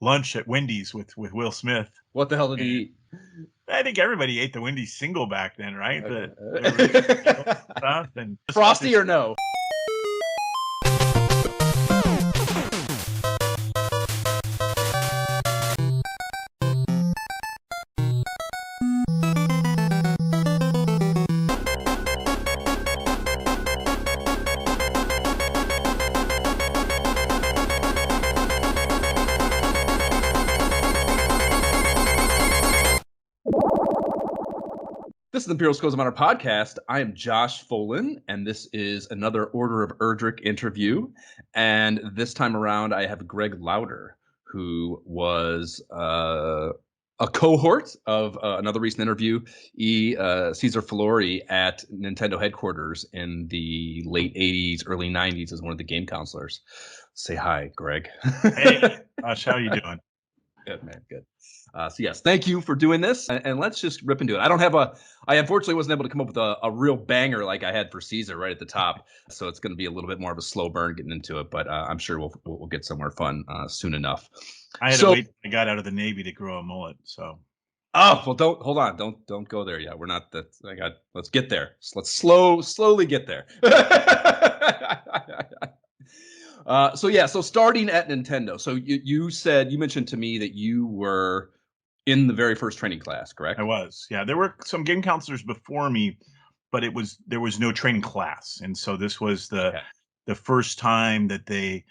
lunch at Wendy's with Will Smith. What the hell did he eat? I think everybody ate the Wendy's single back then, right? Stuff and Frosty or no? This is the Imperial Goes On Our podcast. I am Josh Folan, and this is another Order of Erdrick interview. And this time around, I have Greg Lowder, who was a cohort of another recent interview, Caesar Filori at Nintendo headquarters in the late 80s, early 90s as one of the game counselors. Say hi, Greg. Hey, Josh, how are you doing? Good, man. Good. So yes, thank you for doing this, and let's just rip into it. I unfortunately wasn't able to come up with a real banger like I had for Caesar right at the top, so it's going to be a little bit more of a slow burn getting into it, but I'm sure we'll get somewhere fun soon enough. I had to wait till I got out of the Navy to grow a mullet, so. Oh, well, don't go there yet. We're not that. Let's get there. Let's slowly get there. So starting at Nintendo. So you mentioned to me that you were in the very first training class, correct? I was. Yeah, there were some game counselors before me, but there was no training class, and so this was the first time that they,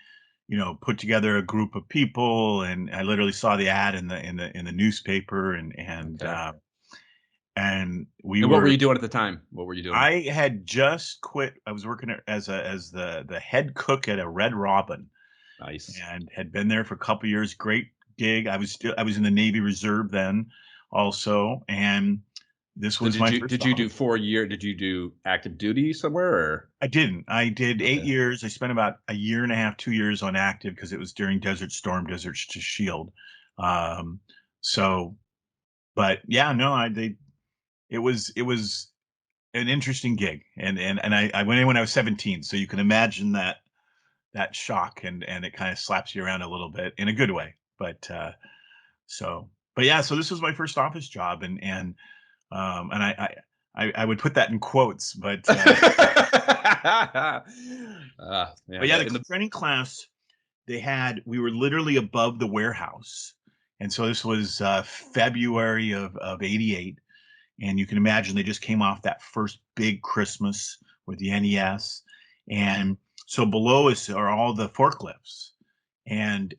put together a group of people, and I literally saw the ad in the newspaper, and what were you doing at the time? What were you doing? I had just quit. I was working as the head cook at a Red Robin. Nice. And had been there for a couple of years. Great gig. I was in the Navy Reserve then, also, and this was my first. Did you do 4 years? Did you do active duty somewhere? Or? I didn't. I did 8 years. I spent about a year and a half, 2 years on active because it was during Desert Storm, Desert Shield. But yeah, no, it was an interesting gig, and I went in when I was 17, so you can imagine that shock, and it kind of slaps you around a little bit in a good way. So this was my first office job, and I would put that in quotes, but but yeah, the training class we were literally above the warehouse, and so this was February of '88, and you can imagine they just came off that first big Christmas with the NES, and so below us are all the forklifts, and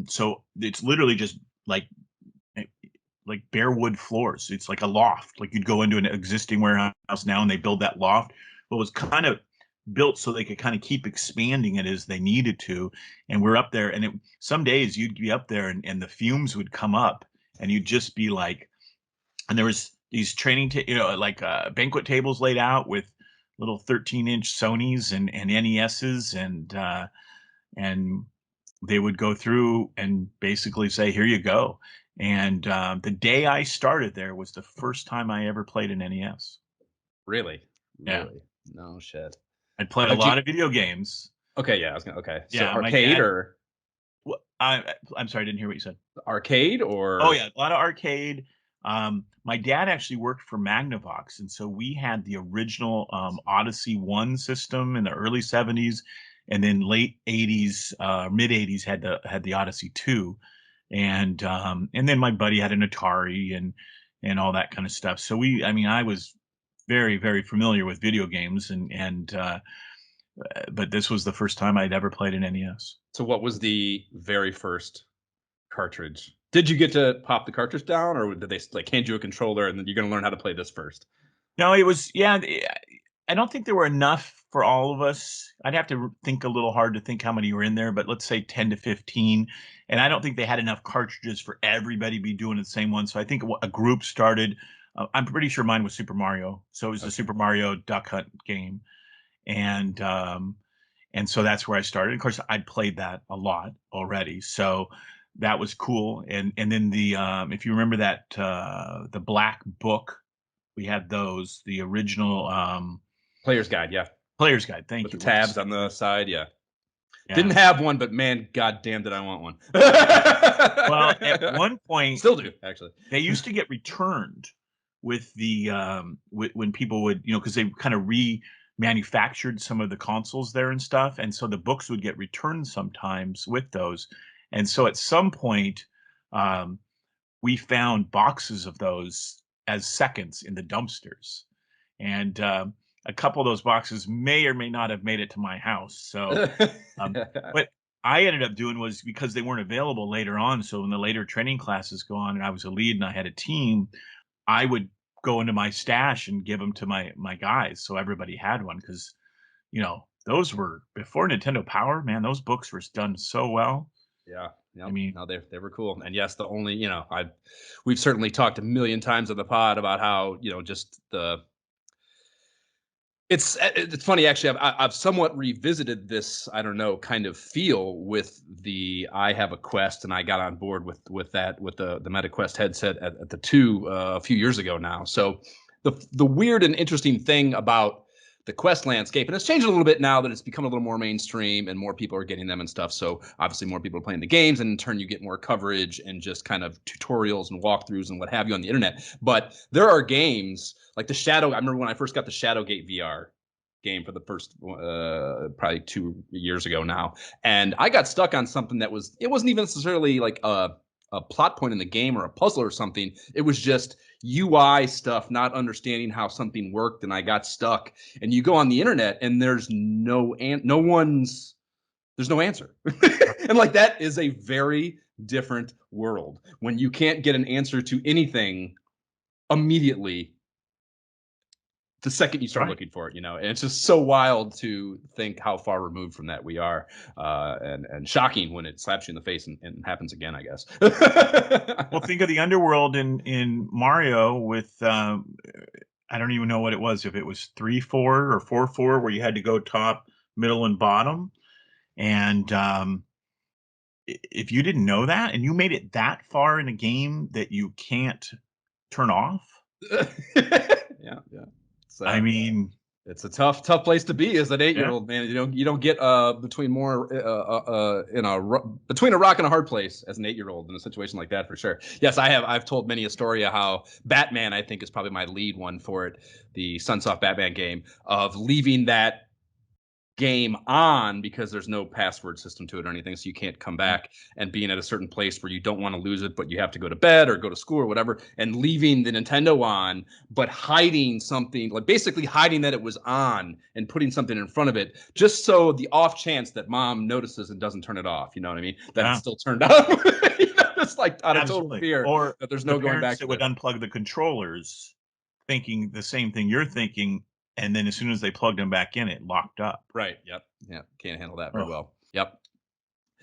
so it's literally just like bare wood floors. It's like a loft. Like you'd go into an existing warehouse now, and they build that loft. Well, it was kind of built so they could kind of keep expanding it as they needed to. And we're up there, and some days you'd be up there, and the fumes would come up, and you'd just be like, and there was these training, banquet tables laid out with little 13-inch Sonys and NESs, and they would go through and basically say, here you go. And the day I started there was the first time I ever played an NES. Really? Yeah. No shit. I'd played a lot of video games. Okay, yeah, okay. So yeah, arcade or? Well, I'm sorry, I didn't hear what you said. Arcade or? Oh yeah, a lot of arcade. My dad actually worked for Magnavox, and so we had the original Odyssey 1 system in the early 70s, and then late 80s, mid 80s had the Odyssey 2, and then my buddy had an Atari and all that kind of stuff. So I was very, very familiar with video games, but this was the first time I'd ever played an NES. So what was the very first cartridge? Did you get to pop the cartridge down, or did they hand you a controller and then you're going to learn how to play this first? No, it was, I don't think there were enough for all of us. I'd have to think a little hard to think how many were in there, but let's say 10 to 15. And I don't think they had enough cartridges for everybody to be doing the same one. So I think a group started. I'm pretty sure mine was Super Mario. So it was the Super Mario Duck Hunt game. And so that's where I started. Of course, I'd played that a lot already. So that was cool. And then if you remember that, the black book, we had those, the original Player's Guide, yeah. Player's Guide, thank you. With the tabs on the side, yeah. Didn't have one, but man, goddamn, did I want one. at one point, still do actually. They used to get returned with the when people would, because they kind of remanufactured some of the consoles there and stuff, and so the books would get returned sometimes with those. And so at some point, um, we found boxes of those as seconds in the dumpsters, and a couple of those boxes may or may not have made it to my house. So, what I ended up doing was, because they weren't available later on, so when the later training classes go on and I was a lead and I had a team, I would go into my stash and give them to my guys, so everybody had one, because those were before Nintendo Power. Man, those books were done so well. Yeah. Yep. I mean, no, they were cool. And yes, the only, we've certainly talked a million times on the pod about how, just it's funny, actually. I've somewhat revisited this, I don't know, kind of feel with the I have a Quest, and I got on board with the MetaQuest headset at the 2 a few years ago now. So the weird and interesting thing about the Quest landscape, and it's changed a little bit now that it's become a little more mainstream and more people are getting them and stuff. So obviously more people are playing the games, and in turn you get more coverage and just kind of tutorials and walkthroughs and what have you on the internet. But there are games like the Shadow. I remember when I first got the Shadowgate VR game for the first probably 2 years ago now, and I got stuck on something that it wasn't even necessarily like a plot point in the game or a puzzle or something. It was just UI stuff, not understanding how something worked, and I got stuck. And you go on the internet, and there's no answer. And like, that is a very different world when you can't get an answer to anything immediately the second you start looking for it, and it's just so wild to think how far removed from that we are, and shocking when it slaps you in the face and happens again, I guess. Well, think of the underworld in Mario with I don't even know what it was, if it was 3-4 or 4-4, where you had to go top, middle, and bottom, and if you didn't know that and you made it that far in a game that you can't turn off. Yeah. I mean, it's a tough place to be as an 8-year-old, man. You don't get between a rock and a hard place as an 8-year-old in a situation like that, for sure. Yes, I've told many a story of how Batman, I think, is probably my lead one for it, the Sunsoft Batman game, of leaving that game on because there's no password system to it or anything, so you can't come back, and being at a certain place where you don't want to lose it, but you have to go to bed or go to school or whatever, and leaving the Nintendo on, but hiding something, like basically hiding that it was on and putting something in front of it, just so the off chance that mom notices and doesn't turn it off, you know what I mean, that it's still turned on. It's like out of total fear, or that there's no going back to it. Would unplug the controllers thinking the same thing you're thinking, and then as soon as they plugged them back in, it locked up. Right. Yep. Yeah. Can't handle that very well. Yep.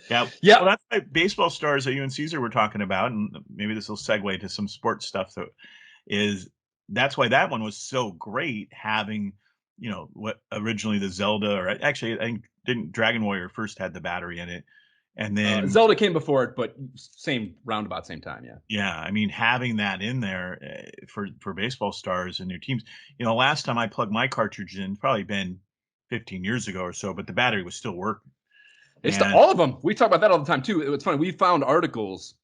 Yeah. Well, that's why Baseball Stars that you and Caesar were talking about, and maybe this will segue to some sports stuff. That's why that one was so great, having, what originally the Zelda, or actually I think didn't Dragon Warrior first had the battery in it, and then Zelda came before it, but roundabout same time. Yeah. Yeah. I mean, having that in there for Baseball Stars and your teams, last time I plugged my cartridge in, probably been 15 years ago or so, but the battery was still working. All of them. We talk about that all the time too. It's funny. We found articles.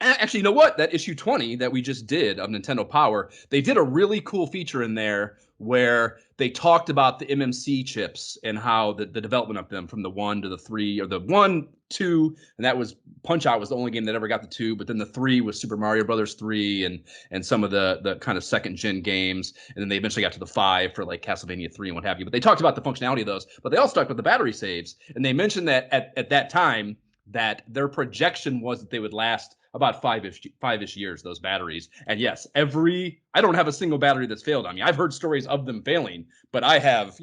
Actually, you know what? That issue 20 that we just did of Nintendo Power, they did a really cool feature in there where they talked about the MMC chips and how the development of them from the 1 to the 3, or the 1, 2, and that was Punch-Out was the only game that ever got the 2, but then the 3 was Super Mario Brothers 3 and some of the kind of second gen games, and then they eventually got to the 5 for like Castlevania 3 and what have you. But they talked about the functionality of those, but they also talked about the battery saves, and they mentioned that at that time that their projection was that they would last about five-ish years, those batteries. And yes, I don't have a single battery that's failed on me. I've heard stories of them failing, but I have,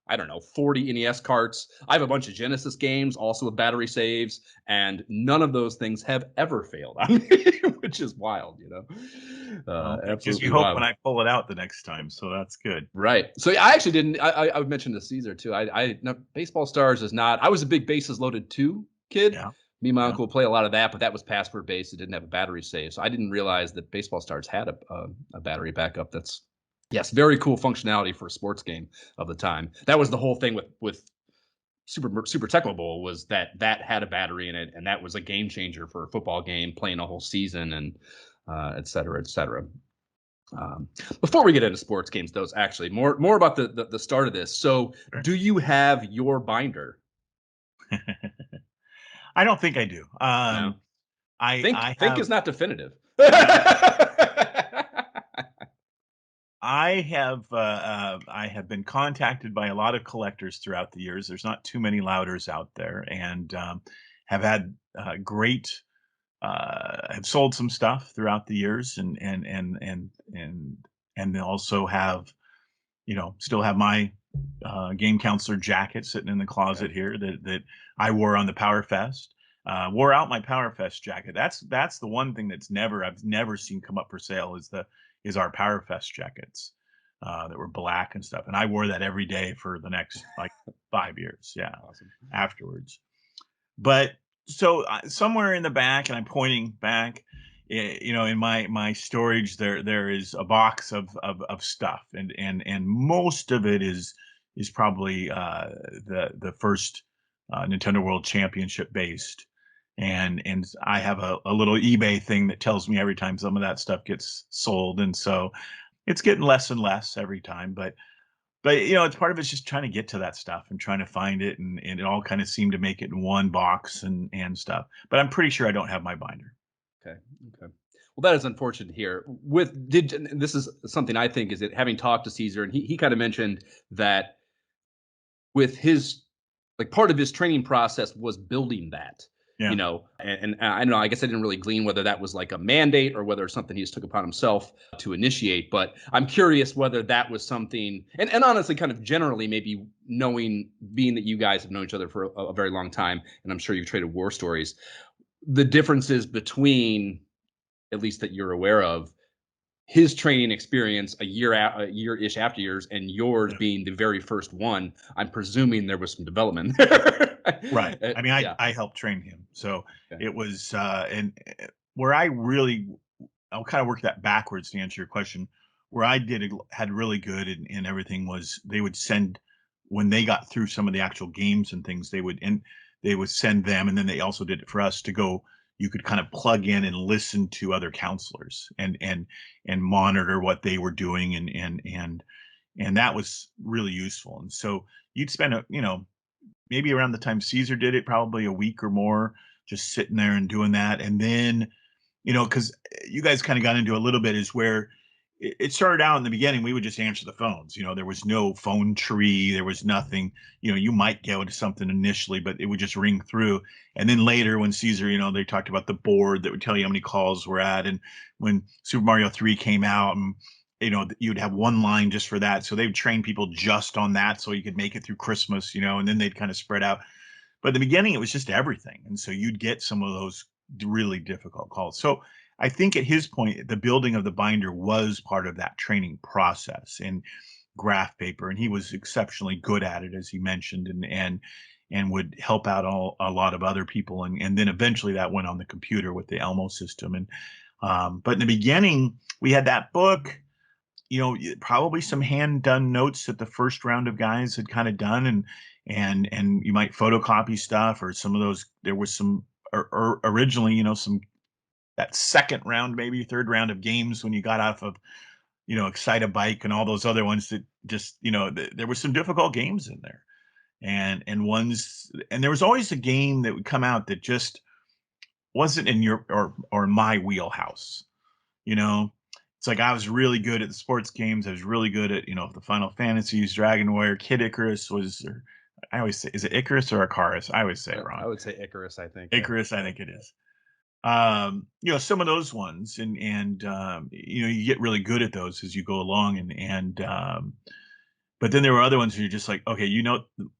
I don't know, 40 NES carts. I have a bunch of Genesis games also with battery saves, and none of those things have ever failed on me, which is wild, Absolutely. You hope when I pull it out the next time, so that's good. Right. So I actually didn't. I would mention to Caesar too. Baseball Stars is not. I was a big Bases Loaded 2 kid. Yeah. Me and my uncle would play a lot of that, but that was password based. It didn't have a battery save, so I didn't realize that Baseball Stars had a battery backup. That's very cool functionality for a sports game of the time. That was the whole thing with Super Tecmo Bowl was that had a battery in it, and that was a game changer for a football game, playing a whole season, and et cetera, et cetera. Before we get into sports games, though, actually more about the start of this. So, Sure. do you have your binder? I don't think I do. No. I Think have is not definitive. no. I have been contacted by a lot of collectors throughout the years. There's not too many Louders out there, and have had great. Have sold some stuff throughout the years, and also have, still have my game counselor jacket sitting in the Okay. closet here that I wore on the Power Fest. Wore out my Power Fest jacket. That's the one thing I've never seen come up for sale is our Power Fest jackets that were black and stuff. And I wore that every day for the next like 5 years. Yeah, Awesome. afterwards. But so somewhere in the back, and I'm pointing back, in my storage, there is a box of stuff, and most of it is probably the first Nintendo World Championship based, and I have a little eBay thing that tells me every time some of that stuff gets sold, and so it's getting less and less every time, but it's part of it's just trying to get to that stuff and trying to find it, and it all kind of seemed to make it in one box and stuff. But I'm pretty sure I don't have my binder. Okay. Okay. Well, that is unfortunate to hear. With did and this is something I think is that having talked to Caesar, and he kind of mentioned that with his like part of his training process was building that, Yeah. and I don't know, I guess I didn't really glean whether that was like a mandate or whether it's something he just took upon himself to initiate. But I'm curious whether that was something, and honestly, kind of generally, maybe knowing, being that you guys have known each other for a very long time, and I'm sure you've traded war stories, the differences between, at least that you're aware of, his training experience a year-ish after yours, and yours Yeah. being the very first one. I'm presuming there was some development there. Right. I mean, Yeah. I helped train him, so Okay. it was and where I really I'll kind of work that backwards to answer your question. Where I had really good and everything was they would send when they got through some of the actual games and things they would send them, and then they also did it for us to go. You could kind of plug in and listen to other counselors and monitor what they were doing, and that was really useful. And so you'd spend maybe around the time Caesar did it, probably a week or more, just sitting there and doing that. And then, because you guys kind of got into a little bit is where it started out in the beginning. We would just answer the phones. There was no phone tree. There was nothing. You might go to something initially, but it would just ring through. And then later, when Caesar, they talked about the board that would tell you how many calls we're at. And when Super Mario 3 came out, and you'd have one line just for that. So they would train people just on that so you could make it through Christmas, and then they'd kind of spread out. But in the beginning, it was just everything. And so you'd get some of those really difficult calls. So I think at his point, the building of the binder was part of that training process and graph paper. And he was exceptionally good at it, as he mentioned, and would help out a lot of other people. And then eventually that went on the computer with the Elmo system. And but in the beginning, we had that book, probably some hand done notes that the first round of guys had kind of done, and you might photocopy stuff or some of those. There was some or originally, some that second round, maybe third round of games when you got off of, Excite-a-Bike and all those other ones that just, there was some difficult games in there, and there was always a game that would come out that just wasn't in your or my wheelhouse. You know, it's like I was really good at the sports games. I was really good at the Final Fantasies, Dragon Warrior, Kid Icarus was. Or I always say, is it Icarus or Icarus? I always say it I wrong. would say Icarus. I think. Yeah. Icarus, I think it is. Some of those ones, and you get really good at those as you go along, but then there were other ones where you're just like, okay,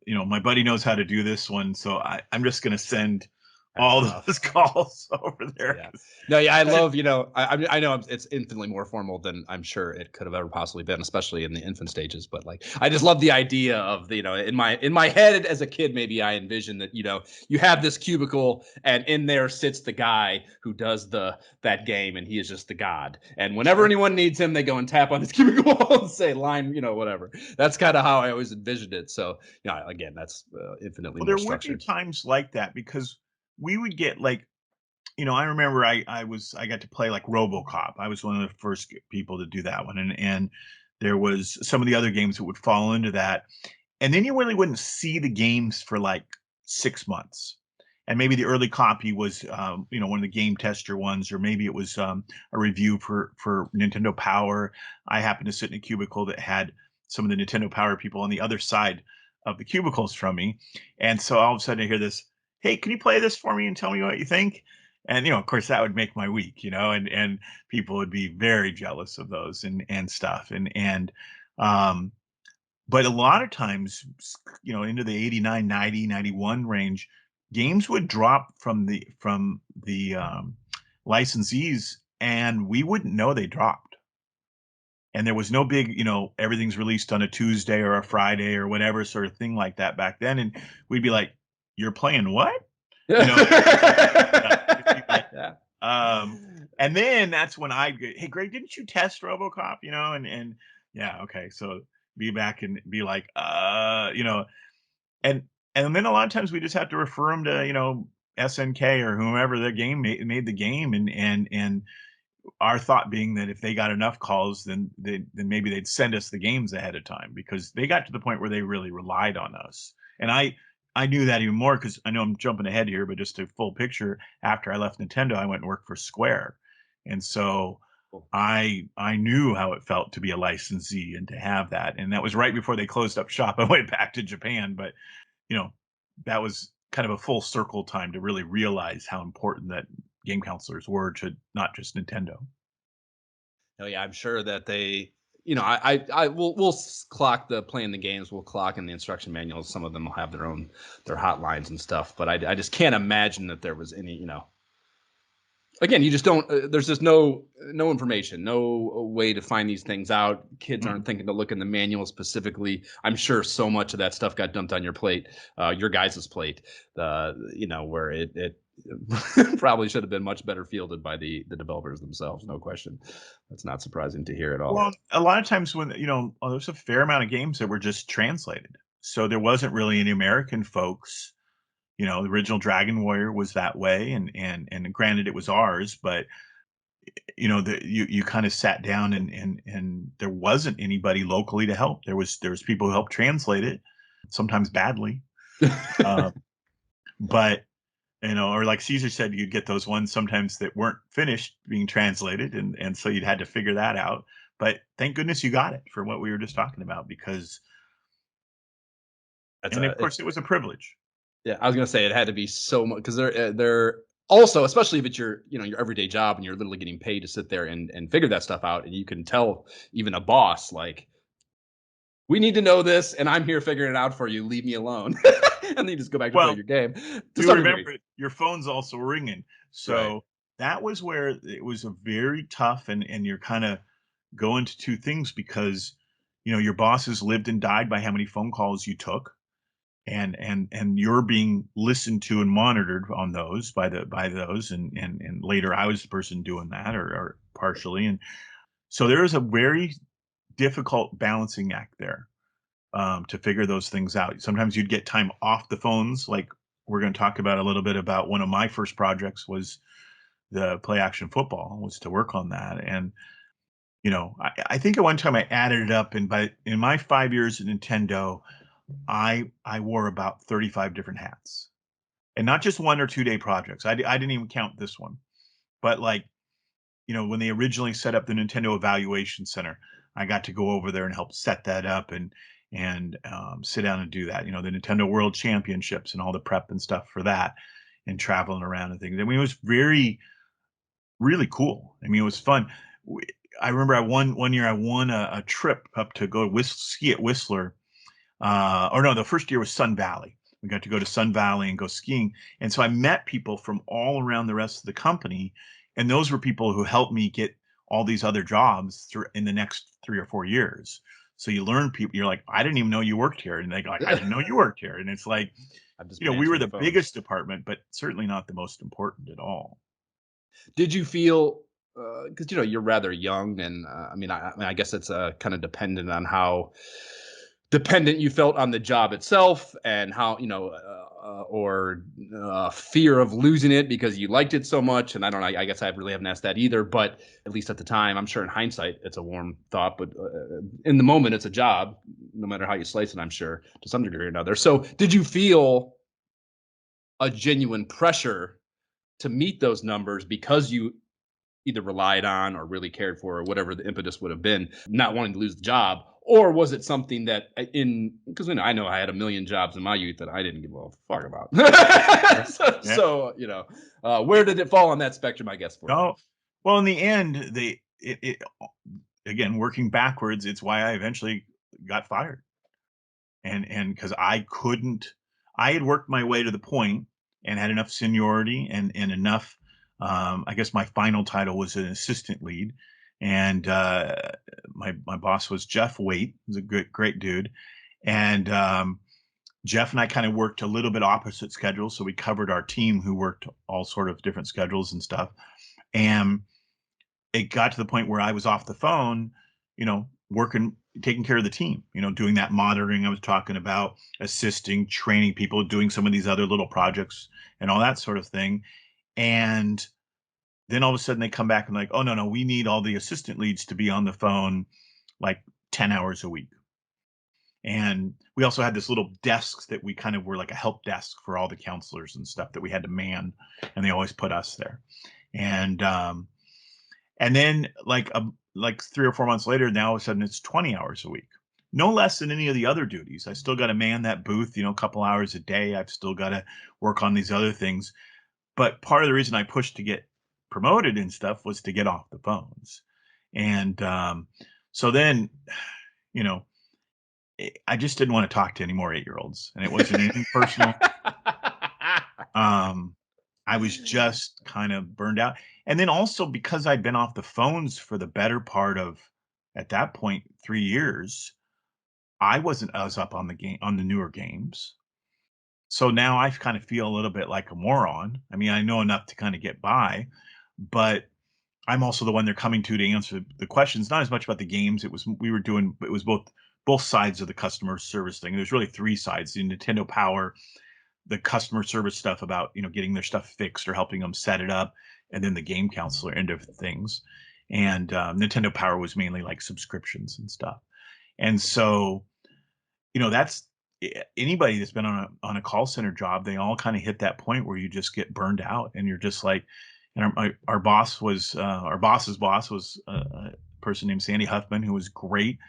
my buddy knows how to do this one, so I'm just going to send That's all tough. those calls over there. Yeah. No, yeah, I love, I know it's infinitely more formal than I'm sure it could have ever possibly been, especially in the infant stages. But like, I just love the idea of the, in my head as a kid, maybe I envisioned that, you have this cubicle and in there sits the guy who does that game and he is just the god. And whenever anyone needs him, they go and tap on his cubicle wall and say line, whatever. That's kind of how I always envisioned it. So, again, that's infinitely Well, more there would be structured. times like that because we would get like, I remember I got to play like RoboCop. I was one of the first people to do that one, and there was some of the other games that would fall into that, and then you really wouldn't see the games for like 6 months, and maybe the early copy was one of the game tester ones, or maybe it was a review for Nintendo Power. I happened to sit in a cubicle that had some of the Nintendo Power people on the other side of the cubicles from me, and so all of a sudden I hear this, "Hey, can you play this for me and tell me what you think?" And of course, that would make my week, and people would be very jealous of those and stuff, um, but a lot of times, into the 89, 90, 91 range, games would drop from the licensees, and we wouldn't know they dropped. And there was no big, everything's released on a Tuesday or a Friday or whatever sort of thing like that back then. And we'd be like, "You're playing what?" You know, it'd be like, Yeah. and then that's when I'd go, "Hey, Greg, didn't you test RoboCop?" And yeah, okay, so be back and be like, and and then a lot of times we just have to refer them to SNK or whomever the game made the game, and our thought being that if they got enough calls, then maybe they'd send us the games ahead of time because they got to the point where they really relied on us. And I knew that even more because I know I'm jumping ahead here, but just a full picture. After I left Nintendo, I went and worked for Square, and so Cool. I knew how it felt to be a licensee and to have that. And that was right before they closed up shop. I went back to Japan, but you know that was kind of a full circle time to really realize how important that game counselors were to not just Nintendo. Oh yeah, I'm sure that they, I we'll clock the playing the games. We'll clock in the instruction manuals. Some of them will have their hotlines and stuff. But I just can't imagine that there was any, again, you just don't. There's just no information, no way to find these things out. Kids aren't thinking to look in the manual specifically. I'm sure so much of that stuff got dumped on your plate, your guys' plate. Where it probably should have been much better fielded by the developers themselves. No question. That's not surprising to hear at all. Well, a lot of times when there's a fair amount of games that were just translated, so there wasn't really any American folks. The original Dragon Warrior was that way, and granted, it was ours, but you kind of sat down and there wasn't anybody locally to help. There was people who helped translate it, sometimes badly, uh, but or like Caesar said, you'd get those ones sometimes that weren't finished being translated, and so you'd had to figure that out. But thank goodness you got it for what we were just talking about, because, That's and of a course, it was a privilege. Yeah, I was gonna say it had to be so much because they're also, especially if it's your everyday job and you're literally getting paid to sit there and figure that stuff out, and you can tell even a boss like, we need to know this, and I'm here figuring it out for you. Leave me alone, and then you just go back to play Well, your game to do some degree. remember your phone's also ringing, Right. so that was where it was a very tough, and you're kind of going to two things because your bosses lived and died by how many phone calls you took, and you're being listened to and monitored on those by those, and later I was the person doing that, or partially, and so there is a very difficult balancing act there, to figure those things out. Sometimes you'd get time off the phones, like we're going to talk about a little bit about one of my first projects was the play action football, was to work on that. And I think at one time I added it up, and in my 5 years at Nintendo, I wore about 35 different hats, and not just 1 or 2 day projects. I didn't even count this one, but like when they originally set up the Nintendo Evaluation Center, I got to go over there and help set that up, and sit down and do that. The Nintendo World Championships and all the prep and stuff for that, and traveling around and things. I mean, it was very really cool. I mean, it was fun. W- I remember I won one year. I won a trip up to go ski at Whistler, or no, the first year was Sun Valley. We got to go to Sun Valley and go skiing. And so I met people from all around the rest of the company. And those were people who helped me get all these other jobs through in the next 3 or 4 years. So you learn people, you're like, I didn't even know you worked here. And they go, like, I didn't know you worked here. And it's like, I've just you been know, we were answering the phones. biggest department, but certainly not the most important at all. Did you feel, because you know you're rather young, and I mean, I guess it's kind of dependent on how dependent you felt on the job itself, and how or fear of losing it because you liked it so much. And I don't know. I guess I really haven't asked that either. But at least at the time, I'm sure in hindsight, it's a warm thought. But in the moment, it's a job, no matter how you slice it. I'm sure to some degree or another. So, did you feel a genuine pressure to meet those numbers because you either relied on or really cared for, or whatever the impetus would have been, not wanting to lose the job? Or was it something that because I know I had a million jobs in my youth that I didn't give a fuck about. So where did it fall on that spectrum, I guess, for you? Oh, well, in the end, again, working backwards, it's why I eventually got fired. And because I had worked my way to the point and had enough seniority and enough. I guess my final title was an assistant lead, and my boss was Jeff Waite, who's a great dude, and Jeff and I kind of worked a little bit opposite schedules, so we covered our team who worked all sort of different schedules and stuff, and it got to the point where I was off the phone, working, taking care of the team, doing that monitoring I was talking about, assisting, training people, doing some of these other little projects and all that sort of thing. And then all of a sudden they come back and like, oh, no, we need all the assistant leads to be on the phone like 10 hours a week. And we also had this little desks that we kind of were like a help desk for all the counselors and stuff that we had to man. And they always put us there. And then like 3 or 4 months later, now all of a sudden it's 20 hours a week. No less than any of the other duties. I still got to man that booth, a couple hours a day. I've still got to work on these other things. But part of the reason I pushed to get promoted and stuff was to get off the phones. And so then, you know, I just didn't want to talk to any more 8-year-olds, and it wasn't anything personal. I was just kind of burned out. And then also because I'd been off the phones for the better part of, at that point, 3 years, I wasn't as up on the newer games. So now I kind of feel a little bit like a moron. I mean, I know enough to kind of get by, but I'm also the one they're coming to answer the questions, not as much about the games. It was both sides of the customer service thing. There's really three sides: the Nintendo Power, the customer service stuff about getting their stuff fixed or helping them set it up, and then the game counselor end of things. And Nintendo Power was mainly like subscriptions and stuff. And so that's anybody that's been on a call center job, they all kind of hit that point where you just get burned out, and you're just like, and our boss's boss was a person named Sandy Huffman, who was great,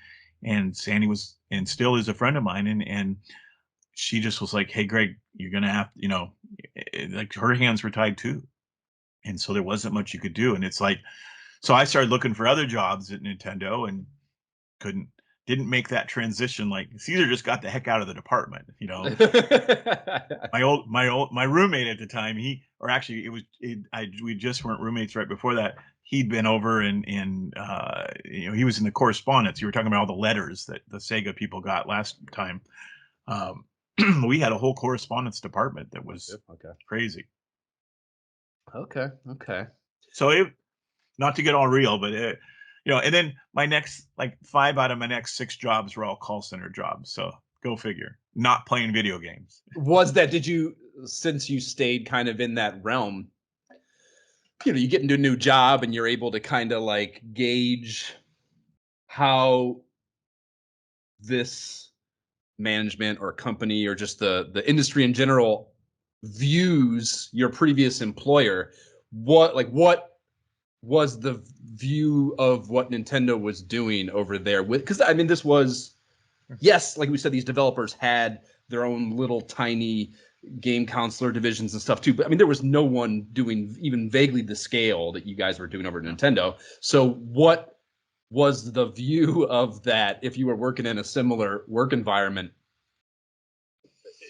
and Sandy was and still is a friend of mine, and she just was like, hey Greg, you're gonna have, like her hands were tied too, and so there wasn't much you could do. And it's like, so I started looking for other jobs at Nintendo and didn't make that transition. Like Caesar just got the heck out of the department. My roommate at the time, we just weren't roommates right before that. He'd been over and he was in the correspondence. You were talking about all the letters that the Sega people got last time. We had a whole correspondence department that was crazy. Okay. So not to get all real, but and then my next, like 5 out of my next 6 jobs were all call center jobs. So go figure. Not playing video games. Did you, since you stayed kind of in that realm, you get into a new job and you're able to kind of like gauge how this management or company or just the industry in general views your previous employer? What was the view of what Nintendo was doing over there? Because I mean, this was, yes, like we said, these developers had their own little tiny game counselor divisions and stuff too, but I mean, there was no one doing even vaguely the scale that you guys were doing over at Nintendo. So what was the view of that if you were working in a similar work environment?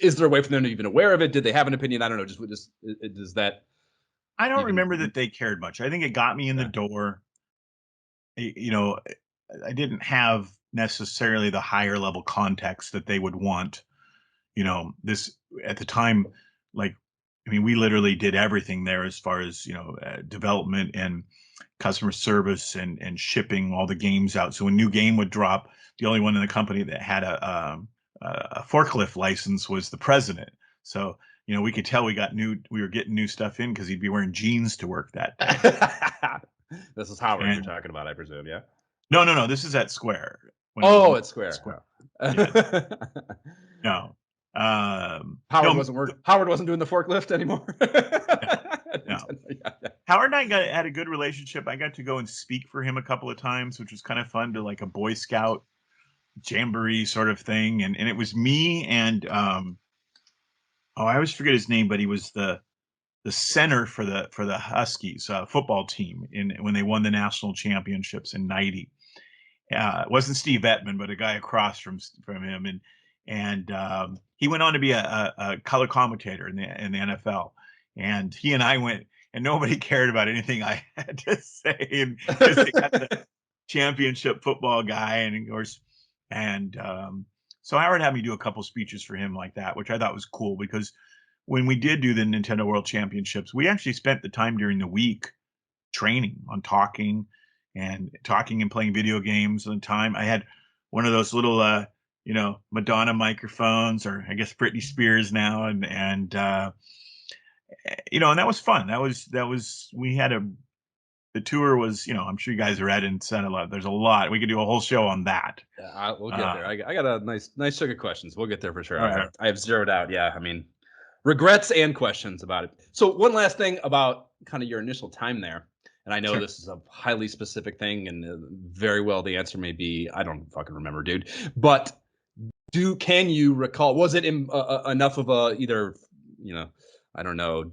is there a way for them to even aware of it? Did they have an opinion? I don't know. Just does that I don't even? remember that they cared much. I think it got me in the door. You know, I didn't have necessarily the higher level context that they would want. You know, this at the time, like, I mean, we literally did everything there as far as, development and customer service and shipping all the games out. So when a new game would drop, the only one in the company that had a forklift license was the president. So, we could tell we were getting new stuff in because he'd be wearing jeans to work that day. This is Howard you're And talking about, I presume, yeah? no, no, no, this is at Square when it was Oh, it's Square. Square. Yeah, Oh. no, Howard no, wasn't Howard wasn't doing the forklift anymore. no, no. Howard and had a good relationship. I got to go and speak for him a couple of times, which was kind of fun, to like a Boy Scout jamboree sort of thing. And it was me and I always forget his name, but he was the center for the Huskies football team when they won the national championships in '90. It wasn't Steve Ettman, but a guy across from him, and he went on to be a color commentator in the NFL. And he and I went, and nobody cared about anything I had to say, and because they got the championship football guy, and of course, and so Howard had me do a couple speeches for him like that, which I thought was cool because when we did do the Nintendo World Championships, we actually spent the time during the week training on talking and playing video games on time. I had one of those little Madonna microphones, or I guess Britney Spears now, and that was fun. We had the tour was, I'm sure you guys read and said a lot. There's a lot. We could do a whole show on that. Yeah, we'll get there. I got a nice chunk of questions. We'll get there for sure. All right. I have zeroed out. Yeah, I mean, regrets and questions about it. So one last thing about kind of your initial time there, and I know Sure. this is a highly specific thing, and very well the answer may be I don't fucking remember, dude. But can you recall? Was it enough of a either I don't know,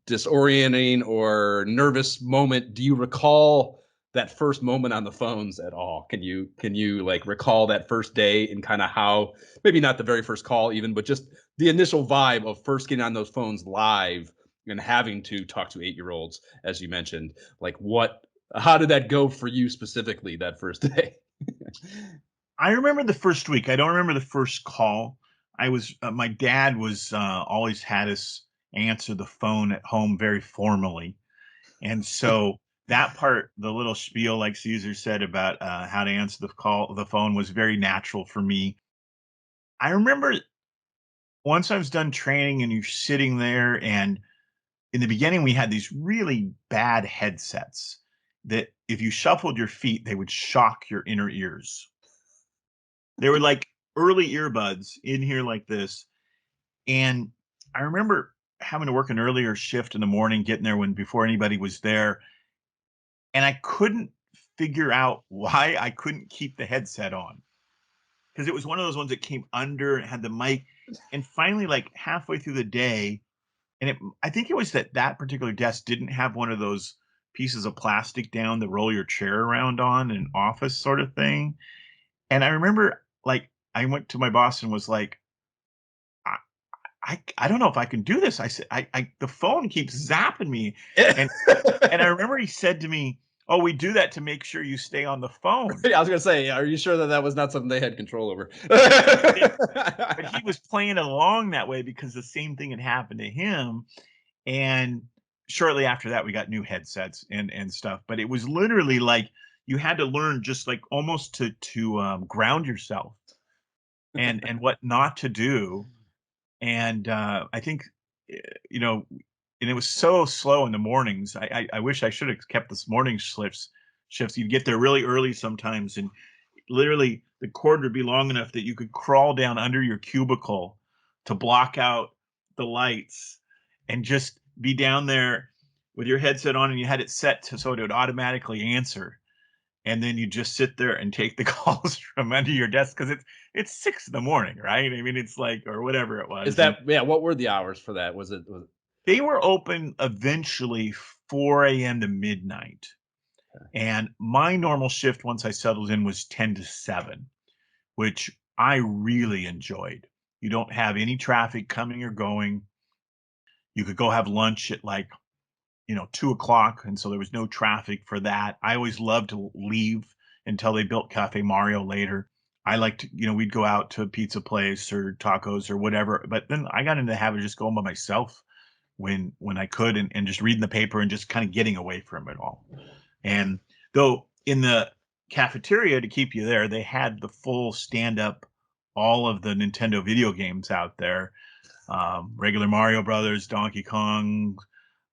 disorienting or nervous moment? Do you recall that first moment on the phones at all? Can you like recall that first day and kind of how, maybe not the very first call even, but just the initial vibe of first getting on those phones live and having to talk to 8-year-olds, as you mentioned? Like how did that go for you specifically that first day? I remember the first week. I don't remember the first call. My dad was always had us answer the phone at home very formally. And so that part, the little spiel, like Caesar said about how to answer the phone, was very natural for me. I remember once I was done training and you're sitting there, and in the beginning, we had these really bad headsets that if you shuffled your feet, they would shock your inner ears. They were like early earbuds in here like this. And I remember having to work an earlier shift in the morning, getting there before anybody was there. And I couldn't figure out why I couldn't keep the headset on, because it was one of those ones that came under and had the mic. And finally, like halfway through the day, I think it was that particular desk didn't have one of those pieces of plastic down to roll your chair around on, an office sort of thing. And I remember, like, I went to my boss and was like, I don't know if I can do this. I said, the phone keeps zapping me. And I remember he said to me, "Oh, we do that to make sure you stay on the phone." I was gonna say, are you sure that was not something they had control over? But he was playing along that way because the same thing had happened to him. And shortly after that, we got new headsets and stuff. But it was literally like you had to learn just like almost to ground yourself and what not to do. And I think, you know, and it was so slow in the mornings. I wish I should have kept this morning shifts. You'd get there really early sometimes, and literally the cord would be long enough that you could crawl down under your cubicle to block out the lights and just be down there with your headset on, and you had it set so it would automatically answer. And then you just sit there and take the calls from under your desk because it's 6 in the morning, right? I mean, it's like, or whatever it was. Is that, yeah? What were the hours for that? They were open eventually 4 a.m. to midnight. And my normal shift once I settled in was 10 to 7, which I really enjoyed. You don't have any traffic coming or going. You could go have lunch at like, 2 o'clock, and so there was no traffic for that. I always loved to leave until they built Cafe Mario later. I liked to, we'd go out to a pizza place or tacos or whatever. But then I got into the habit of just going by myself when I could, and just reading the paper and just kind of getting away from it all. And though in the cafeteria, to keep you there, they had the full stand up, all of the Nintendo video games out there. Regular Mario Brothers, Donkey Kong.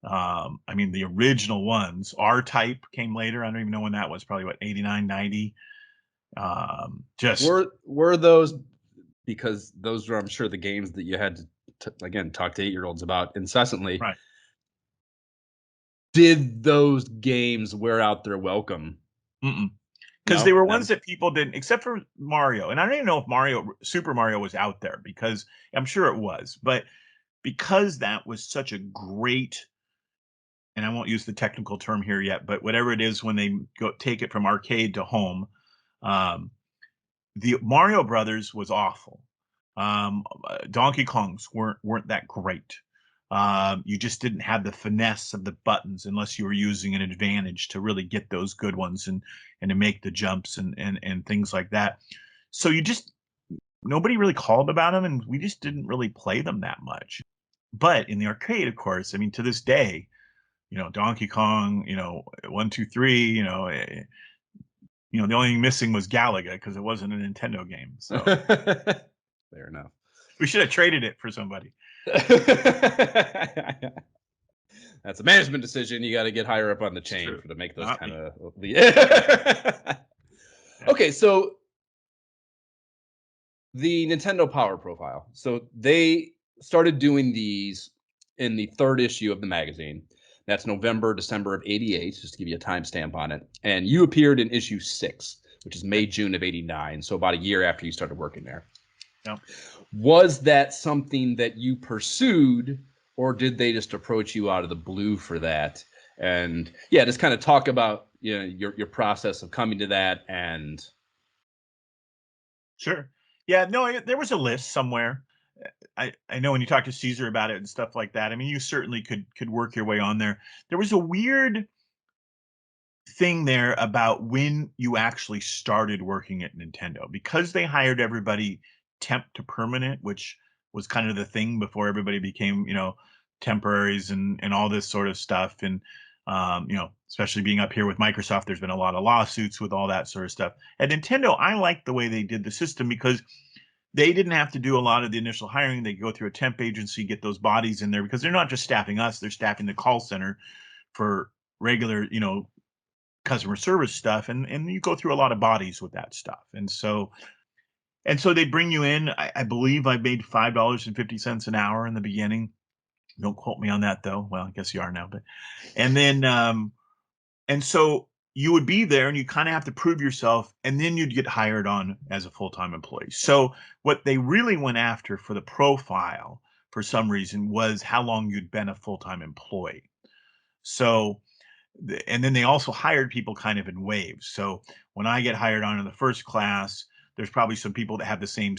I mean, the original ones. R-Type came later. I don't even know when that was. Probably what, 89, 90. Just were those, because those were, I'm sure, the games that you had to again talk to 8-year-olds about incessantly. right. Did those games wear out their welcome? Because they were ones that people didn't, except for Mario. And I don't even know if Super Mario was out there, because I'm sure it was. But because that was such a great, and I won't use the technical term here yet, but whatever it is when they go take it from arcade to home, um, the Mario Brothers was awful. Donkey Kongs weren't that great. You just didn't have the finesse of the buttons unless you were using an advantage to really get those good ones, and to make the jumps and things like that. So nobody really called about them, and we just didn't really play them that much. But in the arcade, of course, I mean, to this day, Donkey Kong, 1, 2, 3, the only thing missing was Galaga because it wasn't a Nintendo game. So fair enough. We should have traded it for somebody. That's a management decision. You got to get higher up on the chain to make those kind of. Okay, so the Nintendo Power Profile. So they started doing these in the 3rd issue of the magazine. That's November, December of '88, just to give you a timestamp on it. And you appeared in issue 6, which is May, June of '89. So about a year after you started working there. Yeah. Was that something that you pursued, or did they just approach you out of the blue for that? And yeah, just kind of talk about your process of coming to that. And Sure. Yeah, no, there was a list somewhere. I know when you talk to Caesar about it and stuff like that, I mean, you certainly could work your way on there. There was a weird thing there about when you actually started working at Nintendo, because they hired everybody temp to permanent, which was kind of the thing before everybody became, temporaries and all this sort of stuff. And, especially being up here with Microsoft, there's been a lot of lawsuits with all that sort of stuff. At Nintendo, I liked the way they did the system because they didn't have to do a lot of the initial hiring. They go through a temp agency, get those bodies in there, because they're not just staffing us, they're staffing the call center for regular, customer service stuff. And you go through a lot of bodies with that stuff. And so they bring you in. I believe I made $5.50 an hour in the beginning. Don't quote me on that though. Well, I guess you are now, but, and then, and so you would be there and you kind of have to prove yourself, and then you'd get hired on as a full-time employee. So what they really went after for the profile, for some reason, was how long you'd been a full-time employee. So, and then they also hired people kind of in waves. So when I get hired on in the first class, there's probably some people that have the same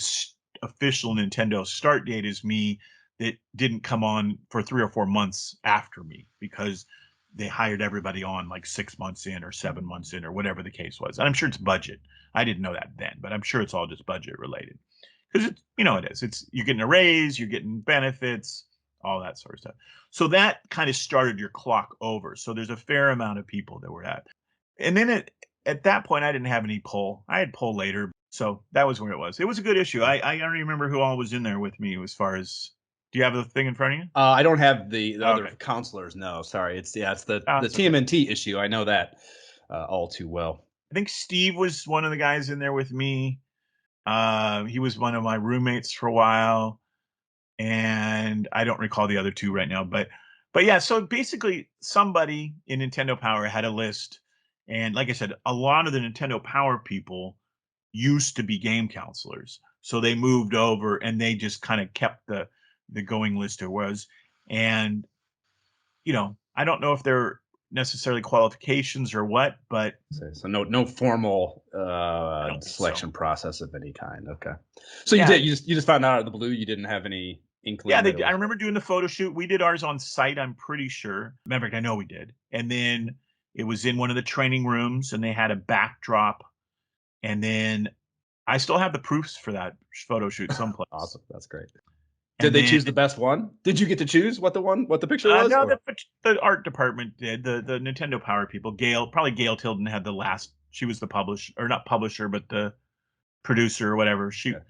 official Nintendo start date as me that didn't come on for 3 or 4 months after me, because they hired everybody on like 6 months in or 7 months in or whatever the case was. And I'm sure it's budget. I didn't know that then, but I'm sure it's all just budget related, because it is. It's you're getting a raise, you're getting benefits, all that sort of stuff. So that kind of started your clock over. So there's a fair amount of people that were at. And then at that point, I didn't have any pull. I had pull later. So that was where it was. It was a good issue. I don't remember who all was in there with me as far as. Do you have the thing in front of you? I don't have the other counselors. No, sorry. It's the TMNT issue. I know that all too well. I think Steve was one of the guys in there with me. He was one of my roommates for a while, and I don't recall the other two right now. But yeah. So basically, somebody in Nintendo Power had a list, and like I said, a lot of the Nintendo Power people used to be game counselors, so they moved over and they just kind of kept the going list there was. And I don't know if they're necessarily qualifications or what, but so no formal I don't think selection so. process of any kind. Okay, so Yeah, you just found out of the blue. You didn't have any yeah. inkling that it I was remember doing the photo shoot. We did ours on site. I'm pretty sure. Matter of fact, I know we did. And then it was in one of the training rooms, and they had a backdrop. And then I still have the proofs for that photo shoot someplace. awesome. That's great. Did And they then choose the best one? Did you get to choose what the picture was? no, Or? the art department did. The Nintendo Power people. Probably Gail Tilden had the last. She was the publisher, or not publisher, but the producer or whatever. She, Okay.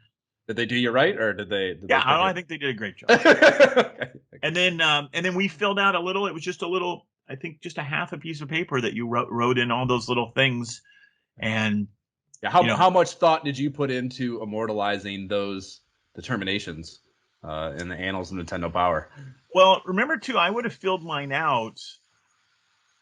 Did they do you right, or did they yeah, pick I it? think they did a great job. Okay. And then we filled out a little. It was just a little. I think just a half a piece of paper that you wrote in all those little things, and Yeah, you know, how much thought did you put into immortalizing those determinations in the annals of Nintendo Power? well, remember too, I would have filled mine out,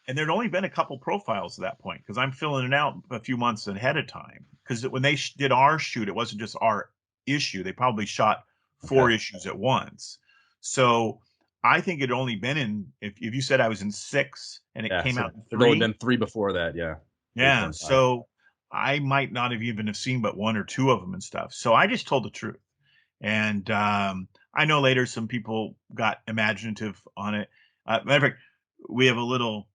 and there'd only been a couple profiles at that point because I'm filling it out a few months ahead of time. Because when they did our shoot, it wasn't just our issue; they probably shot four Okay. issues at once. So I think it had only been in if you said I was in 6 and it Yeah, came so out in there'd only 3, been 3 before that, yeah. 3, 4, yeah. and 5. So I might not have even have seen but one or two of them and stuff. So I just told the truth. And I know later some people got imaginative on it. Matter of fact, we have a little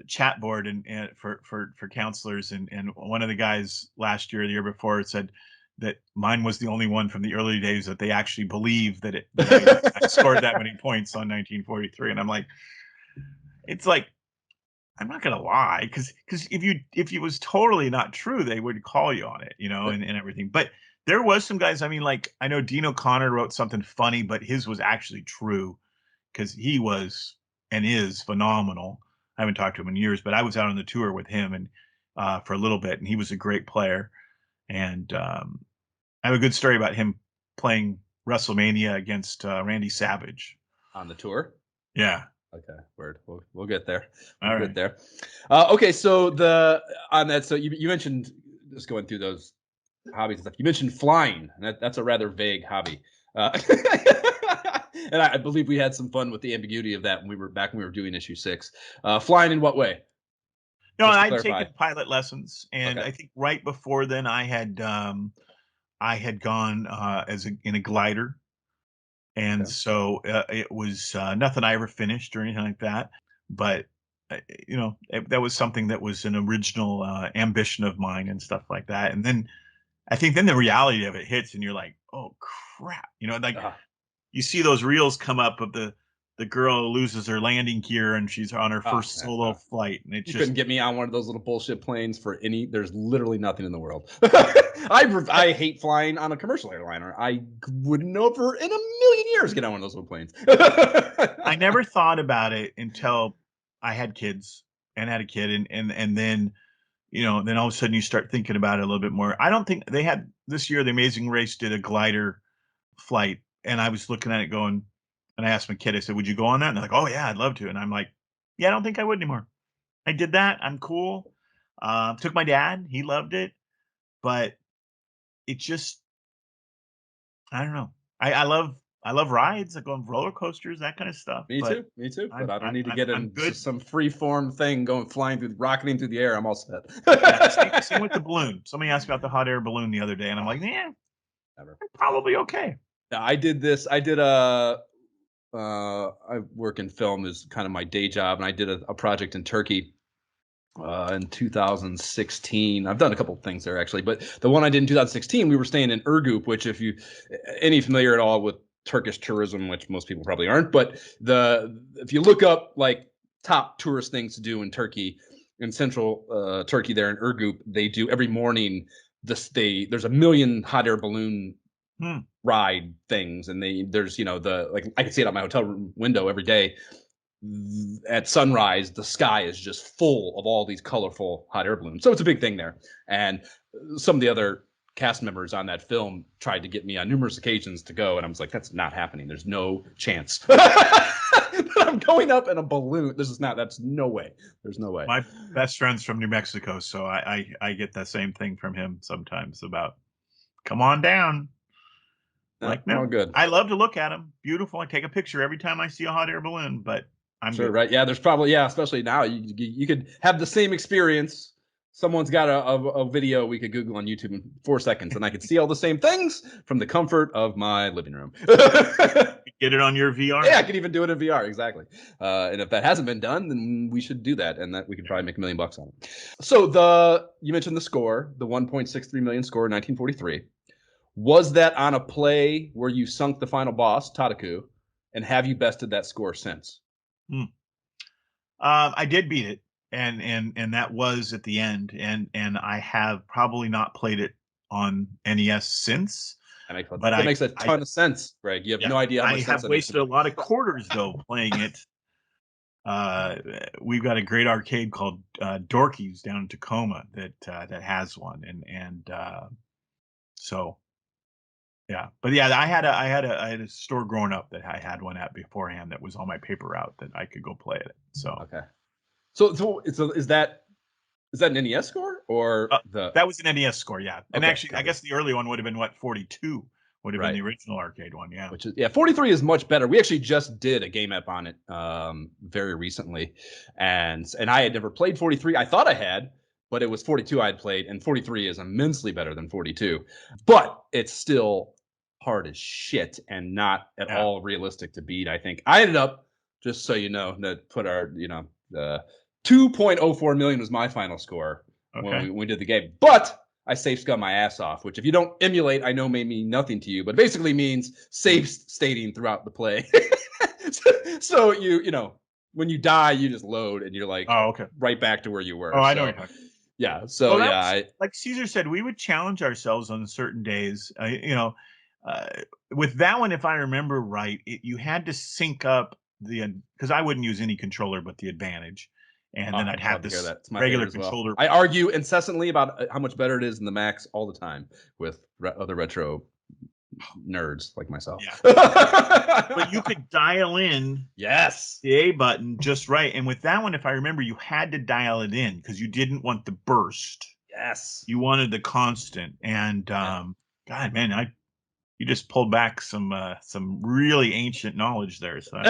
chat board and for counselors, and one of the guys last year, the year before, said that mine was the only one from the early days that they actually believed that I scored that many points on 1943, and I'm like, it's like I'm not gonna lie, because if it was totally not true, they would call you on it, and everything. But there was some guys. I mean, like I know Dean O'Connor wrote something funny, but his was actually true because he was and is phenomenal. I haven't talked to him in years, but I was out on the tour with him and for a little bit, and he was a great player. And I have a good story about him playing WrestleMania against Randy Savage. On the tour? Yeah. Okay, word. We'll get there. We'll All get right. there. Okay, so on that, so you mentioned just going through those hobbies and stuff. You mentioned flying, and that's a rather vague hobby. And I believe we had some fun with the ambiguity of that when we were doing issue 6. Flying in what way? No, Just to I'd clarify. taken pilot lessons, and Okay. I think right before then I had gone in a glider, and Okay. so it was nothing I ever finished or anything like that. But that was something that was an original ambition of mine and stuff like that. And then I think then the reality of it hits, and you're like, oh crap, like Uh, you see those reels come up of the girl who loses her landing gear and she's on her first man, solo flight, and it's you couldn't just get me on one of those little bullshit planes for any. There's literally nothing in the world. I, I hate flying on a commercial airliner. I would never in a million years get on one of those little planes. I never thought about it until I had kids and had a kid, and then then all of a sudden you start thinking about it a little bit more. I don't think they had this year. The Amazing Race did a glider flight, and I was looking at it going, and I asked my kid, I said, "Would you go on that?" And they're like, "Oh yeah, I'd love to." And I'm like, "Yeah, I don't think I would anymore. I did that. I'm cool." Took my dad. He loved it, but it just I don't know. I love rides. I go on roller coasters, that kind of stuff. Me But too. Me too. But I'm I don't I'm need to I'm, get I'm in good. just some free form thing going flying through, rocketing through the air. I'm all set. Yeah, same with the balloon. Somebody asked about the hot air balloon the other day, and I'm like, yeah, Never. I'm probably okay. Yeah, I did this. I did a. I work in film is kind of my day job, and I did a project in Turkey in 2016. I've done a couple of things there actually, but the one I did in 2016, we were staying in Erdrick, which if you any familiar at all with Turkish tourism, which most people probably aren't, but if you look up like top tourist things to do in Turkey, in central Turkey there in Erdrick, they do every morning there's a million hot air balloon Hmm. ride things, and there's the like I can see it out my hotel room window every day. At sunrise, the sky is just full of all these colorful hot air balloons. So it's a big thing there. And some of the other cast members on that film tried to get me on numerous occasions to go, and I was like, that's not happening. There's no chance. I'm going up in a balloon. That's no way. There's no way. My best friend's from New Mexico, so I get the same thing from him sometimes about come on down. No, Like, all no, good. I love to look at them. Beautiful. I take a picture every time I see a hot air balloon, but I'm sure, good. right? Yeah, there's probably especially now you could have the same experience. Someone's got a video we could Google on YouTube in 4 seconds, and I could see all the same things from the comfort of my living room. Get it on your VR. Yeah, I could even do it in VR, exactly. And if that hasn't been done, then we should do that, and that we could probably make $1 million on it. So you mentioned the score, the 1.63 million score in 1943. Was that on a play where you sunk the final boss, Tadaku, and have you bested that score since? I did beat it, and that was at the end, and I have probably not played it on NES since. That makes a ton of sense, Greg. You have no idea how much sense I have wasted a lot of quarters though playing it. We've got a great arcade called Dorky's down in Tacoma that has one, and so yeah. But yeah, I had a store growing up that I had one at beforehand that was on my paper route that I could go play it. So okay. So is that an NES score or that was an NES score? Yeah, and okay, actually, I guess the early one would have been what 42 would have been the original arcade one. Yeah, which is 43 is much better. We actually just did a game app on it very recently, and I had never played 43. I thought I had, but it was 42 I had played, and 43 is immensely better than 42, but it's still hard as shit and not at all realistic to beat. I think I ended up, just so you know, that put our 2.04 million was my final score when we did the game, but I safe scum my ass off, which if you don't emulate, I know may mean nothing to you, but basically means safe stating throughout the play. so you know, when you die, you just load and you're like, right back to where you were. Oh, I know what you're talking. Yeah. So like Caesar said, we would challenge ourselves on certain days. With that one, if I remember right, you had to sync up because I wouldn't use any controller but the Advantage. And then I'd have this regular controller. I argue incessantly about how much better it is than the Max all the time with other retro nerds like myself. Yeah. But you could dial in the A button just right. And with that one, if I remember, you had to dial it in because you didn't want the burst. Yes. You wanted the constant. And God, man, you just pulled back some really ancient knowledge there. So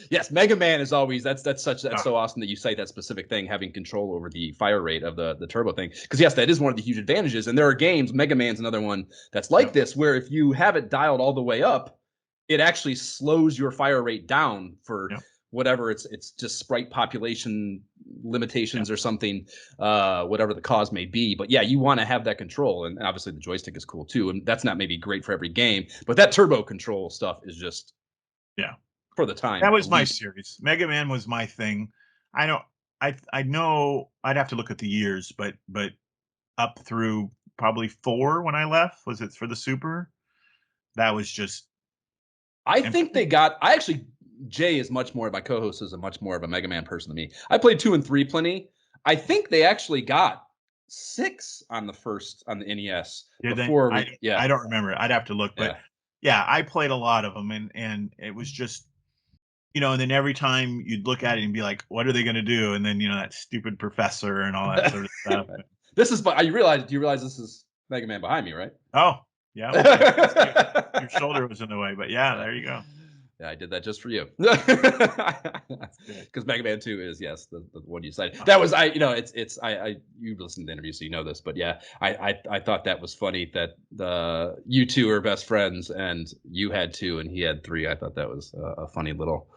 yes, Mega Man is always that's so awesome that you cite that specific thing, having control over the fire rate of the turbo thing. Because yes, that is one of the huge advantages. And there are games, Mega Man's another one that's like this, where if you have it dialed all the way up, it actually slows your fire rate down for whatever it's just sprite population limitations or something, whatever the cause may be. But yeah, you want to have that control, and obviously the joystick is cool too. And that's not maybe great for every game, but that turbo control stuff is just for the time. That was my series. Mega Man was my thing. I know I'd have to look at the years, but up through probably 4 when I left. Was it for the Super? That was just. I think they got. Jay is much more. My co-host is much more of a Mega Man person than me. I played 2 and 3 plenty. I think they actually got 6 on the NES. Before I don't remember. I'd have to look, but I played a lot of them, and it was just. And then every time you'd look at it and be like, what are they going to do? And then, that stupid professor and all that sort of stuff. Do you realize this is Mega Man behind me, right? Oh, yeah. Your shoulder was in the way, but there you go. Yeah, I did that just for you. Because Mega Man 2 is the one you cited. That was you've listened to the interview, so you know this, but I thought that was funny that you two are best friends and you had 2 and he had 3. I thought that was a funny little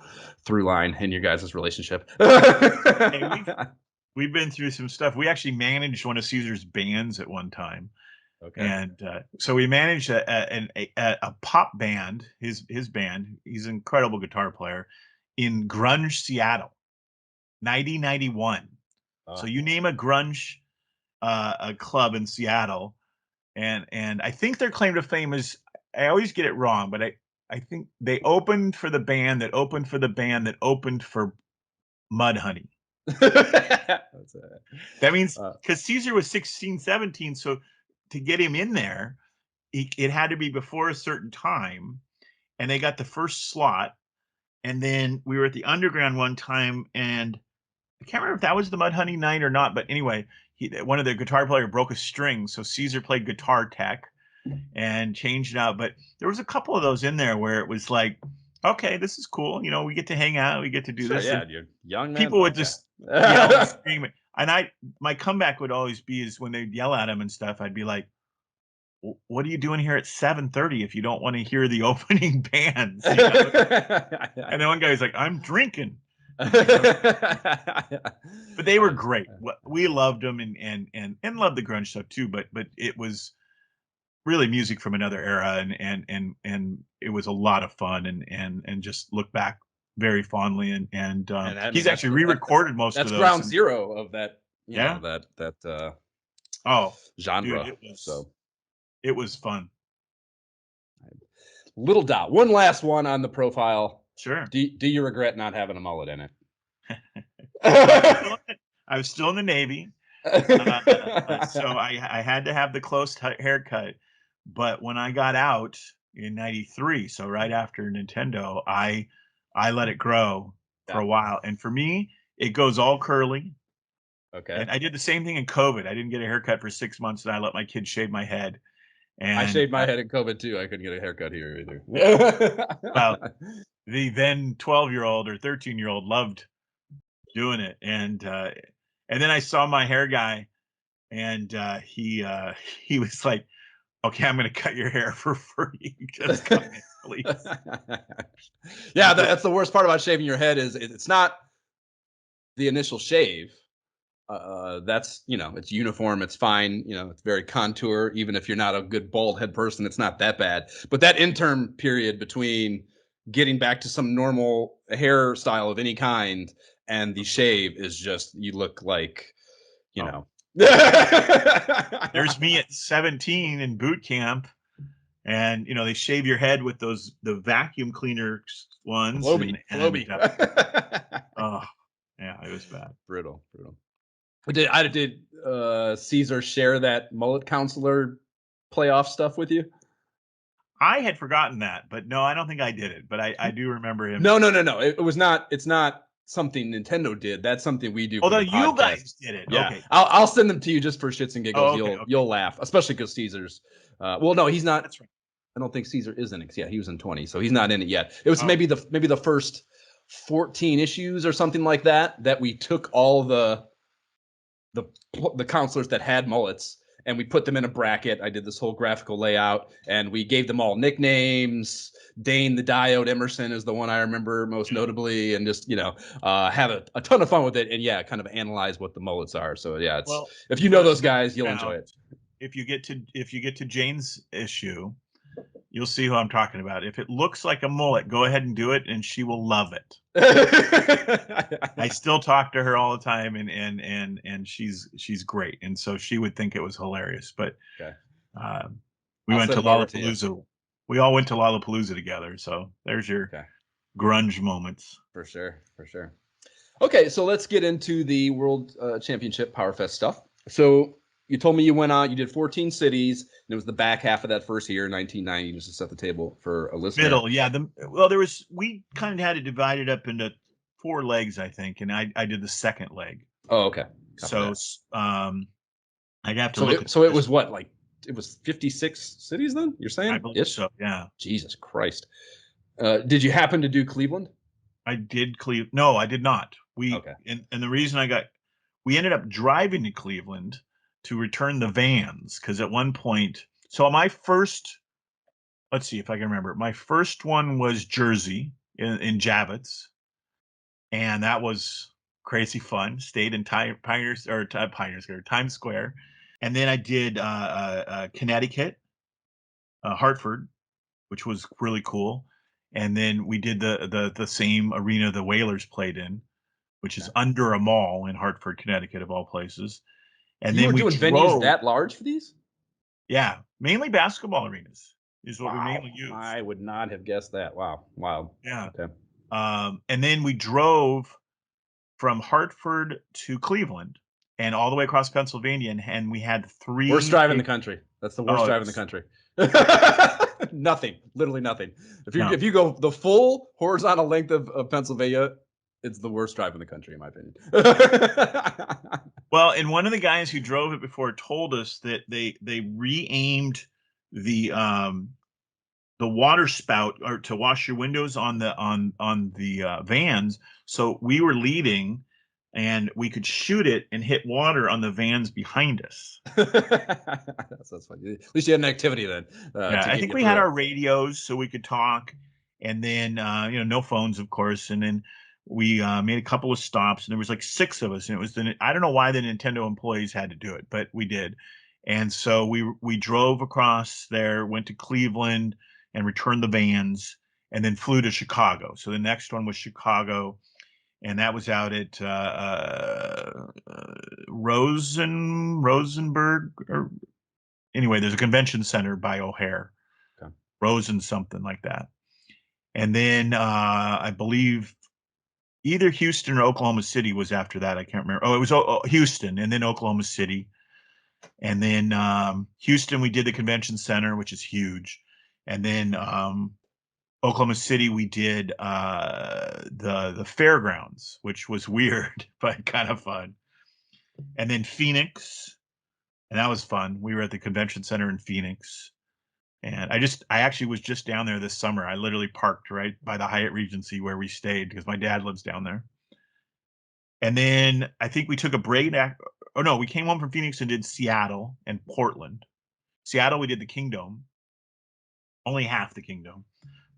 through line in your guys' relationship. Hey, we've been through some stuff. We actually managed one of Caesar's bands at one time. Okay. And so we managed a pop band, his band. He's an incredible guitar player in grunge Seattle, 1991. So you name a grunge a club in Seattle, and I think their claim to fame is, I always get it wrong, but I think they opened for the band that opened for the band that opened for Mudhoney. That means because Caesar was 16, 17, so to get him in there, it had to be before a certain time, and they got the first slot. And then we were at the Underground one time, and I can't remember if that was the Mudhoney night or not. But anyway, one of the guitar player broke a string, so Caesar played guitar tech and changed it out. But there was a couple of those in there where it was like okay, this is cool. You know, we get to hang out, we get to do Sure, this, yeah, and you're young man. people would Okay. just yell and scream. And my comeback would always be is when they'd yell at him and stuff, I'd be like, what are you doing here at 7:30 if you don't want to hear the opening bands? You know? And then one guy was like, I'm drinking. I'm like, Yeah. but they were great. We loved them and loved the grunge stuff too. But it was really music from another era, and it was a lot of fun, and just look back very fondly. And And I mean, he's actually re-recorded most of that's those. ground zero of that, Yeah. that Oh, dude, genre. So it was fun. little dot. One last one on the profile. Sure. Do you regret not having a mullet in it? I was still in the Navy. So I had to have the close haircut. But when I got out in '93, so right after Nintendo, I let it grow for Yeah. a while. And for me, it goes all curly. Okay. And I did the same thing in COVID. I didn't get a haircut for 6 months, and I let my kids shave my head. I And shaved my head in COVID too. I couldn't get a haircut here either. well, the then 12-year-old or 13-year-old loved doing it. And then I saw my hair guy, and he was like, "Okay, I'm gonna cut your hair for free. Just come in, please." Yeah, that's the worst part about shaving your head is it's not the initial shave. That's it's uniform, it's fine, it's very contour. Even if you're not a good bald head person, it's not that bad. But that interim period between getting back to some normal hairstyle of any kind and the shave is just you look like you Oh, know. there's me at 17 in boot camp, and they shave your head with the vacuum cleaner ones, Floby, and Floby. oh yeah, it was bad. Brutal, brutal. Did Caesar share that mullet counselor playoff stuff with you? I had forgotten that, but no, I don't think I did it. But I do remember him. No, no, no, no. It was not. It's not something Nintendo did. That's something we do for Although the you podcast. guys did it, Yeah, okay. I'll send them to you just for shits and giggles. Oh, okay, okay. You'll laugh, especially because Caesar's. Well, no, he's not. That's right. I don't think Caesar is in it. Yeah, he was in 20, so he's not in it yet. It was Oh, maybe the first 14 issues or something like that we took all the the counselors that had mullets and we put them in a bracket. I did this whole graphical layout and we gave them all nicknames. Dane the Diode Emerson is the one I remember most notably, and just have a ton of fun with it, and yeah, kind of analyze what the mullets are. So yeah, it's well, if you know for those guys, you'll enjoy it. if you get to Jane's issue, you'll see who I'm talking about. If it looks like a mullet, go ahead and do it, and she will love it. I still talk to her all the time, and she's great, and so she would think it was hilarious. But Okay. we I'll went to send it over to you. Lollapalooza. We all went to Lollapalooza together, so there's your Okay. grunge moments. For sure, for sure. Okay, so let's get into the World Championship Powerfest stuff. So you told me you did 14 cities, and it was the back half of that first year, 1990, just to set the table for a listener. Middle, yeah. We kind of had it divided up into 4 legs, I think, and I did the second leg. Oh, okay. So I'd have to so look it, so it was what, like it was 56 cities then? You're saying? I believe so, yeah. Jesus Christ. Did you happen to do Cleveland? I did Cleveland. No, I did not. Okay. And the reason we ended up driving to Cleveland to return the vans, because at one point, so my first, let's see if I can remember. My first one was Jersey in Javits, and that was crazy fun. Stayed in Times Square, and then I did Connecticut, Hartford, which was really cool. And then we did the same arena the Whalers played in, which is under a mall in Hartford, Connecticut, of all places. And you then were we doing venues that large for these? Yeah, mainly basketball arenas is what we Wow. mainly use. I would not have guessed that. Wow. Wow. Yeah. Okay. And then we drove from Hartford to Cleveland and all the way across Pennsylvania, and we had 3 Worst drive in the country. That's the worst drive in the country. Nothing. Literally nothing. If you go the full horizontal length of Pennsylvania, it's the worst drive in the country, in my opinion. Well, and one of the guys who drove it before told us that they re-aimed the the water spout or to wash your windows on the vans. So we were leading, and we could shoot it and hit water on the vans behind us. That's funny. At least you had an activity then Yeah, to I get think you we through had it. our radios so we could talk, and then no phones, of course. And then we made a couple of stops, and there was like 6 of us, and it was I don't know why the Nintendo employees had to do it, but we did. And so we drove across there, went to Cleveland, and returned the vans, and then flew to Chicago. So the next one was Chicago, and that was out at Rosenberg, or anyway, there's a convention center by O'Hare, Okay. Rosen something like that. And then I believe either Houston or Oklahoma City was after that. I can't remember. Oh, it was Houston, and then Oklahoma City, and then Houston. We did the convention center, which is huge, and then Oklahoma City we did the fairgrounds, which was weird but kind of fun, and then Phoenix, and that was fun. We were at the convention center in Phoenix. And I actually was just down there this summer. I literally parked right by the Hyatt Regency where we stayed because my dad lives down there. And then I think we took a break. Oh no, we came home from Phoenix and did Seattle and Portland. Seattle, we did the Kingdom, only half the Kingdom.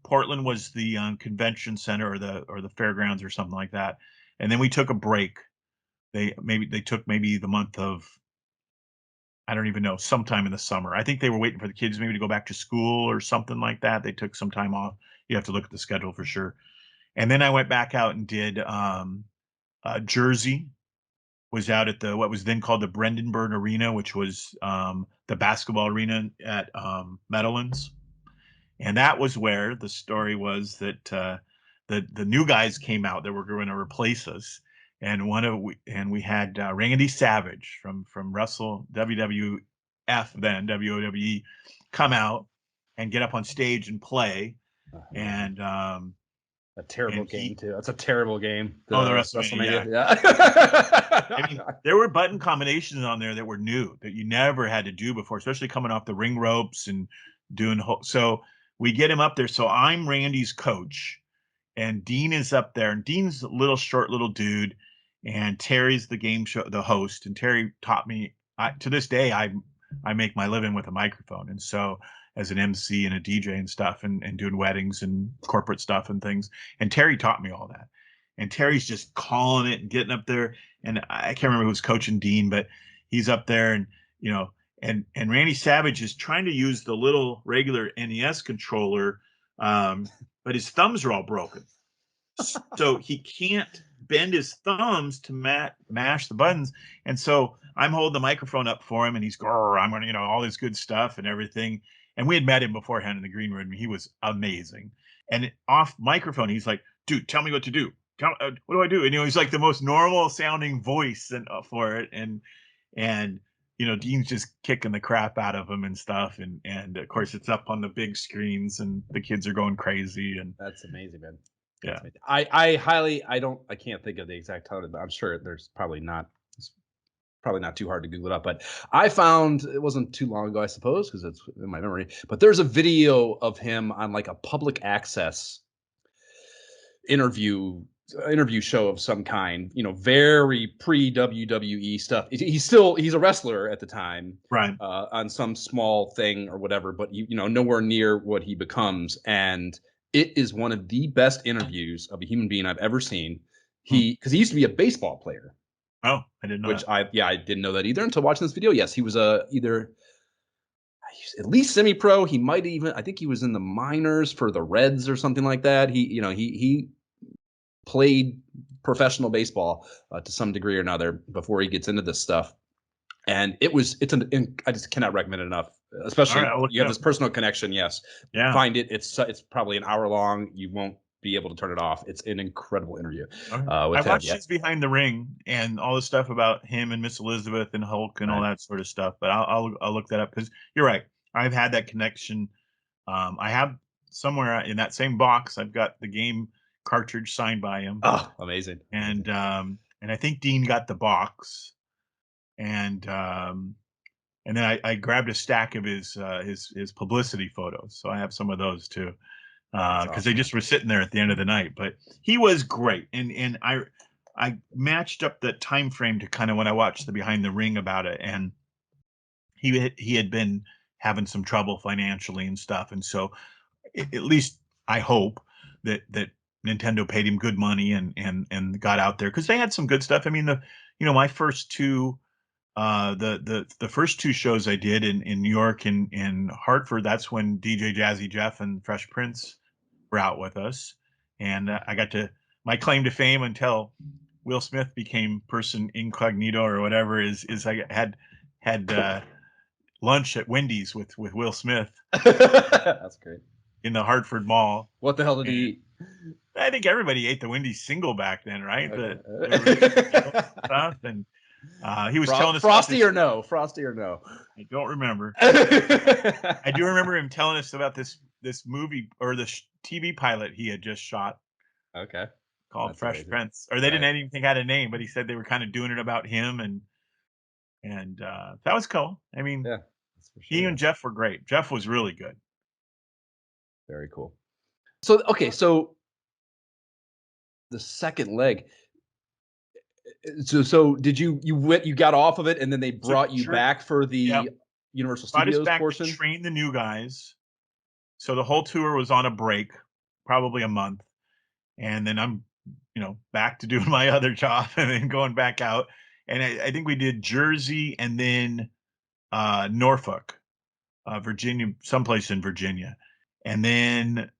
Portland was the convention center or the fairgrounds or something like that. And then we took a break. They took maybe the month of, I don't even know, sometime in the summer. I think they were waiting for the kids maybe to go back to school or something like that. They took some time off. You have to look at the schedule for sure. And then I went back out and did Jersey, was out at the what was then called the Brendanburg Arena, which was the basketball arena at Meadowlands. And that was where the story was that the new guys came out that were going to replace us, and we had Randy Savage from Wrestle WWF, then WOWE, come out and get up on stage and play. And a terrible game too. That's a terrible game. The WrestleMania. Yeah. I mean, there were button combinations on there that were new that you never had to do before, especially coming off the ring ropes and doing so we get him up there. So I'm Randy's coach, and Dean is up there, and Dean's a little short little dude, and Terry's the game show the host, and Terry taught me. To this day, I make my living with a microphone, and so as an MC and a DJ and stuff, and doing weddings and corporate stuff and things, and Terry taught me all that. And Terry's just calling it and getting up there, and I can't remember who's coaching Dean, but he's up there, and and Randy Savage is trying to use the little regular NES controller, but his thumbs are all broken, so he can't bend his thumbs to mash the buttons. And so I'm holding the microphone up for him, and he's I'm going to all this good stuff and everything. And we had met him beforehand in the green room. He was amazing. And off microphone, he's like, "Dude, tell me what to do. What do I do?" And he's like the most normal sounding voice for it. And Dean's just kicking the crap out of him and stuff, and of course it's up on the big screens, and the kids are going crazy. And that's amazing, man. Yeah, I can't think of the exact title, but I'm sure there's probably not. It's probably not too hard to Google it up. But I found it wasn't too long ago, I suppose, because it's in my memory. But there's a video of him on like a public access interview show of some kind, very pre WWE stuff. He's a wrestler at the time, right? On some small thing or whatever, but nowhere near what he becomes. And it is one of the best interviews of a human being I've ever seen. Because he used to be a baseball player. Oh, I didn't know. Which I didn't know that either until watching this video. Yes, he was either at least semi-pro. He might even, I think he was in the minors for the Reds or something like that. He played professional baseball to some degree or another before he gets into this stuff. And I just cannot recommend it enough. Especially you have this personal connection. Yes. Yeah. Find it. It's probably an hour long. You won't be able to turn it off. It's an incredible interview. I watched his Behind the Ring and all the stuff about him and Miss Elizabeth and Hulk and all that sort of stuff. But I'll look that up, because you're right. I've had that connection. I have somewhere in that same box, I've got the game cartridge signed by him. Oh, amazing. And I think Dean got the box. And And then I grabbed a stack of his publicity photos, so I have some of those too, because they just were sitting there at the end of the night. But he was great, and I matched up the time frame to kind of when I watched the Behind the Ring about it, and he had been having some trouble financially and stuff, and so at least I hope that Nintendo paid him good money and got out there because they had some good stuff. I mean, my first two the first two shows I did in New York and in Hartford, that's when DJ Jazzy Jeff and Fresh Prince were out with us, and I got to my claim to fame until Will Smith became person incognito or whatever is I had lunch at Wendy's with Will Smith. That's great. In the Hartford Mall. What the hell did he eat? I think everybody ate the Wendy's single back then, right? Okay. The stuff, and he was telling us Frosty or no? Frosty or no? I don't remember. I do remember him telling us about this movie or the TV pilot he had just shot. Okay. Called Fresh Prince, or they didn't even think had a name, but he said they were kind of doing it about him, and that was cool. I mean, yeah, that's for sure. He and Jeff were great. Jeff was really good. Very cool. So okay, so the second leg. So did you got off of it and then they brought you back for the Universal Studios portion? To train the new guys. So the whole tour was on a break, probably a month, and then I'm, back to doing my other job and then going back out. And I think we did Jersey and then Norfolk, Virginia, someplace in Virginia, and then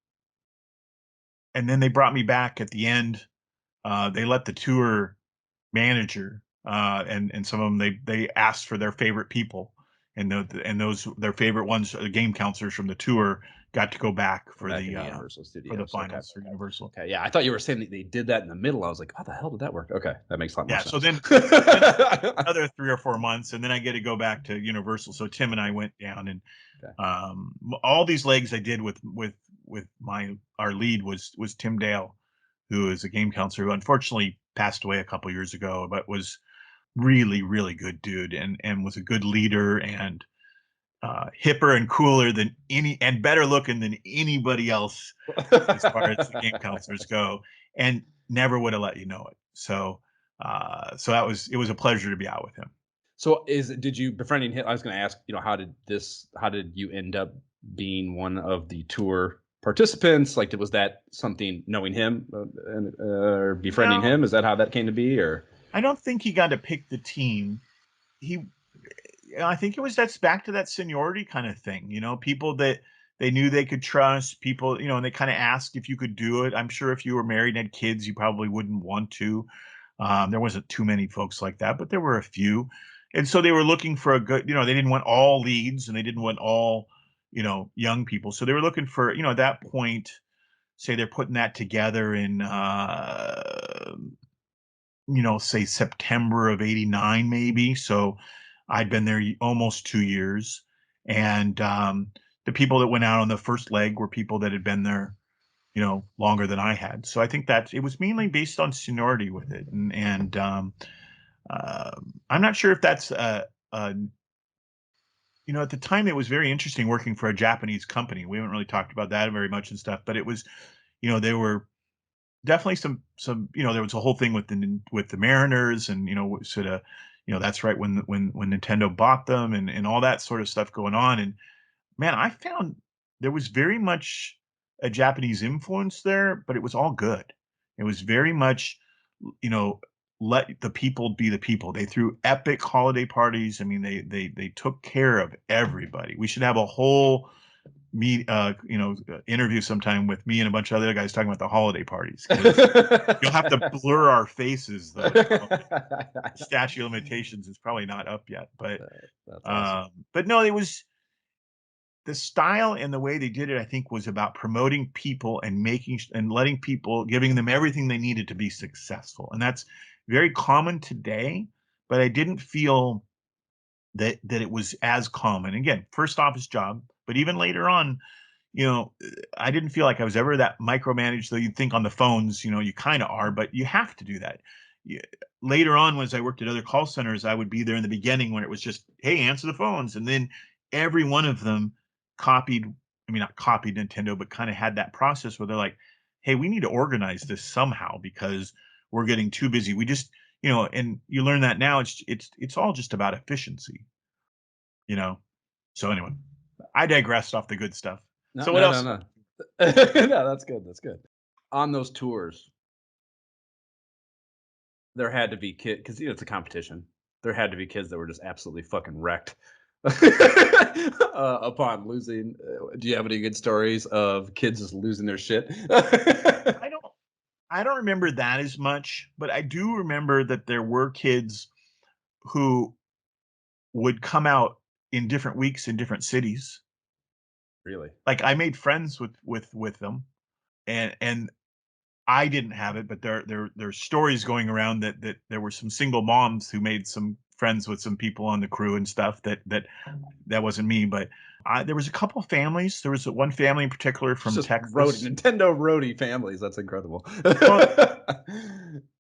they brought me back at the end. They let the tour manager and some of them they asked for their favorite people, and those their favorite ones, the game counselors from the tour, got to go back for the Universal Studios for the finals for Universal. Okay, yeah, I thought you were saying that they did that in the middle. I was like, how the hell did that work? Okay, that makes a lot more sense. So then another 3 or 4 months, and then I get to go back to Universal. So Tim and I went down, and all these legs I did with our lead was Tim Dale, who is a game counselor who unfortunately passed away a couple years ago, but was really, really good dude and was a good leader and hipper and cooler than and better looking than anybody else as far as the game counselors go, and never would have let you know it. So it was a pleasure to be out with him. So did you befriending him? I was going to ask, how did you end up being one of the tour participants? Like, was that something knowing him or befriending him? Is that how that came to be? Or I don't think he got to pick the team. I think that's back to that seniority kind of thing. People that they knew they could trust. People, and they kind of asked if you could do it. I'm sure if you were married and had kids, you probably wouldn't want to. There wasn't too many folks like that, but there were a few. And so they were looking for a good, they didn't want all leads and they didn't want all, young people. So they were looking for, at that point, say they're putting that together in, say September of '89, maybe. So I'd been there almost 2 years. And the people that went out on the first leg were people that had been there, longer than I had. So I think that it was mainly based on seniority with it. And I'm not sure if that's, at the time it was very interesting working for a Japanese company. We haven't really talked about that very much and stuff, but it was, there were definitely some, there was a whole thing with the Mariners and, sort of, that's right when Nintendo bought them and all that sort of stuff going on. And man, I found there was very much a Japanese influence there, but it was all good. It was very much, let the people be the people. They threw epic holiday parties. I mean, they took care of everybody. We should have a whole interview sometime with me and a bunch of other guys talking about the holiday parties. You'll have to blur our faces though. Statute of limitations is probably not up yet, but awesome. But no, it was the style and the way they did it. I think was about promoting people and letting people, giving them everything they needed to be successful, and that's very common today. But I didn't feel that it was as common. Again, first office job, but even later on, I didn't feel like I was ever that micromanaged, though you'd think on the phones, you kind of are, but you have to do that. later on, as I worked at other call centers, I would be there in the beginning when it was just, hey, answer the phones. And then every one of them copied, I mean, not copied Nintendo, but kind of had that process where they're like, hey, we need to organize this somehow because we're getting too busy. We just, and you learn that now. It's all just about efficiency, you know. So anyway, I digressed off the good stuff. No, So what no, no, else? no. No, that's good. That's good. On those tours, there had to be kids because it's a competition. There had to be kids that were just absolutely fucking wrecked upon losing. Do you have any good stories of kids just losing their shit? I don't I don't remember that as much, but I do remember that there were kids who would come out in different weeks in different cities. Really? Like I made friends with them, and I didn't have it, but there's stories going around that there were some single moms who made some friends with some people on the crew and stuff that wasn't me, but there was a couple families. There was one family in particular It's from just roadie, Texas. Nintendo roadie families. That's incredible. Well,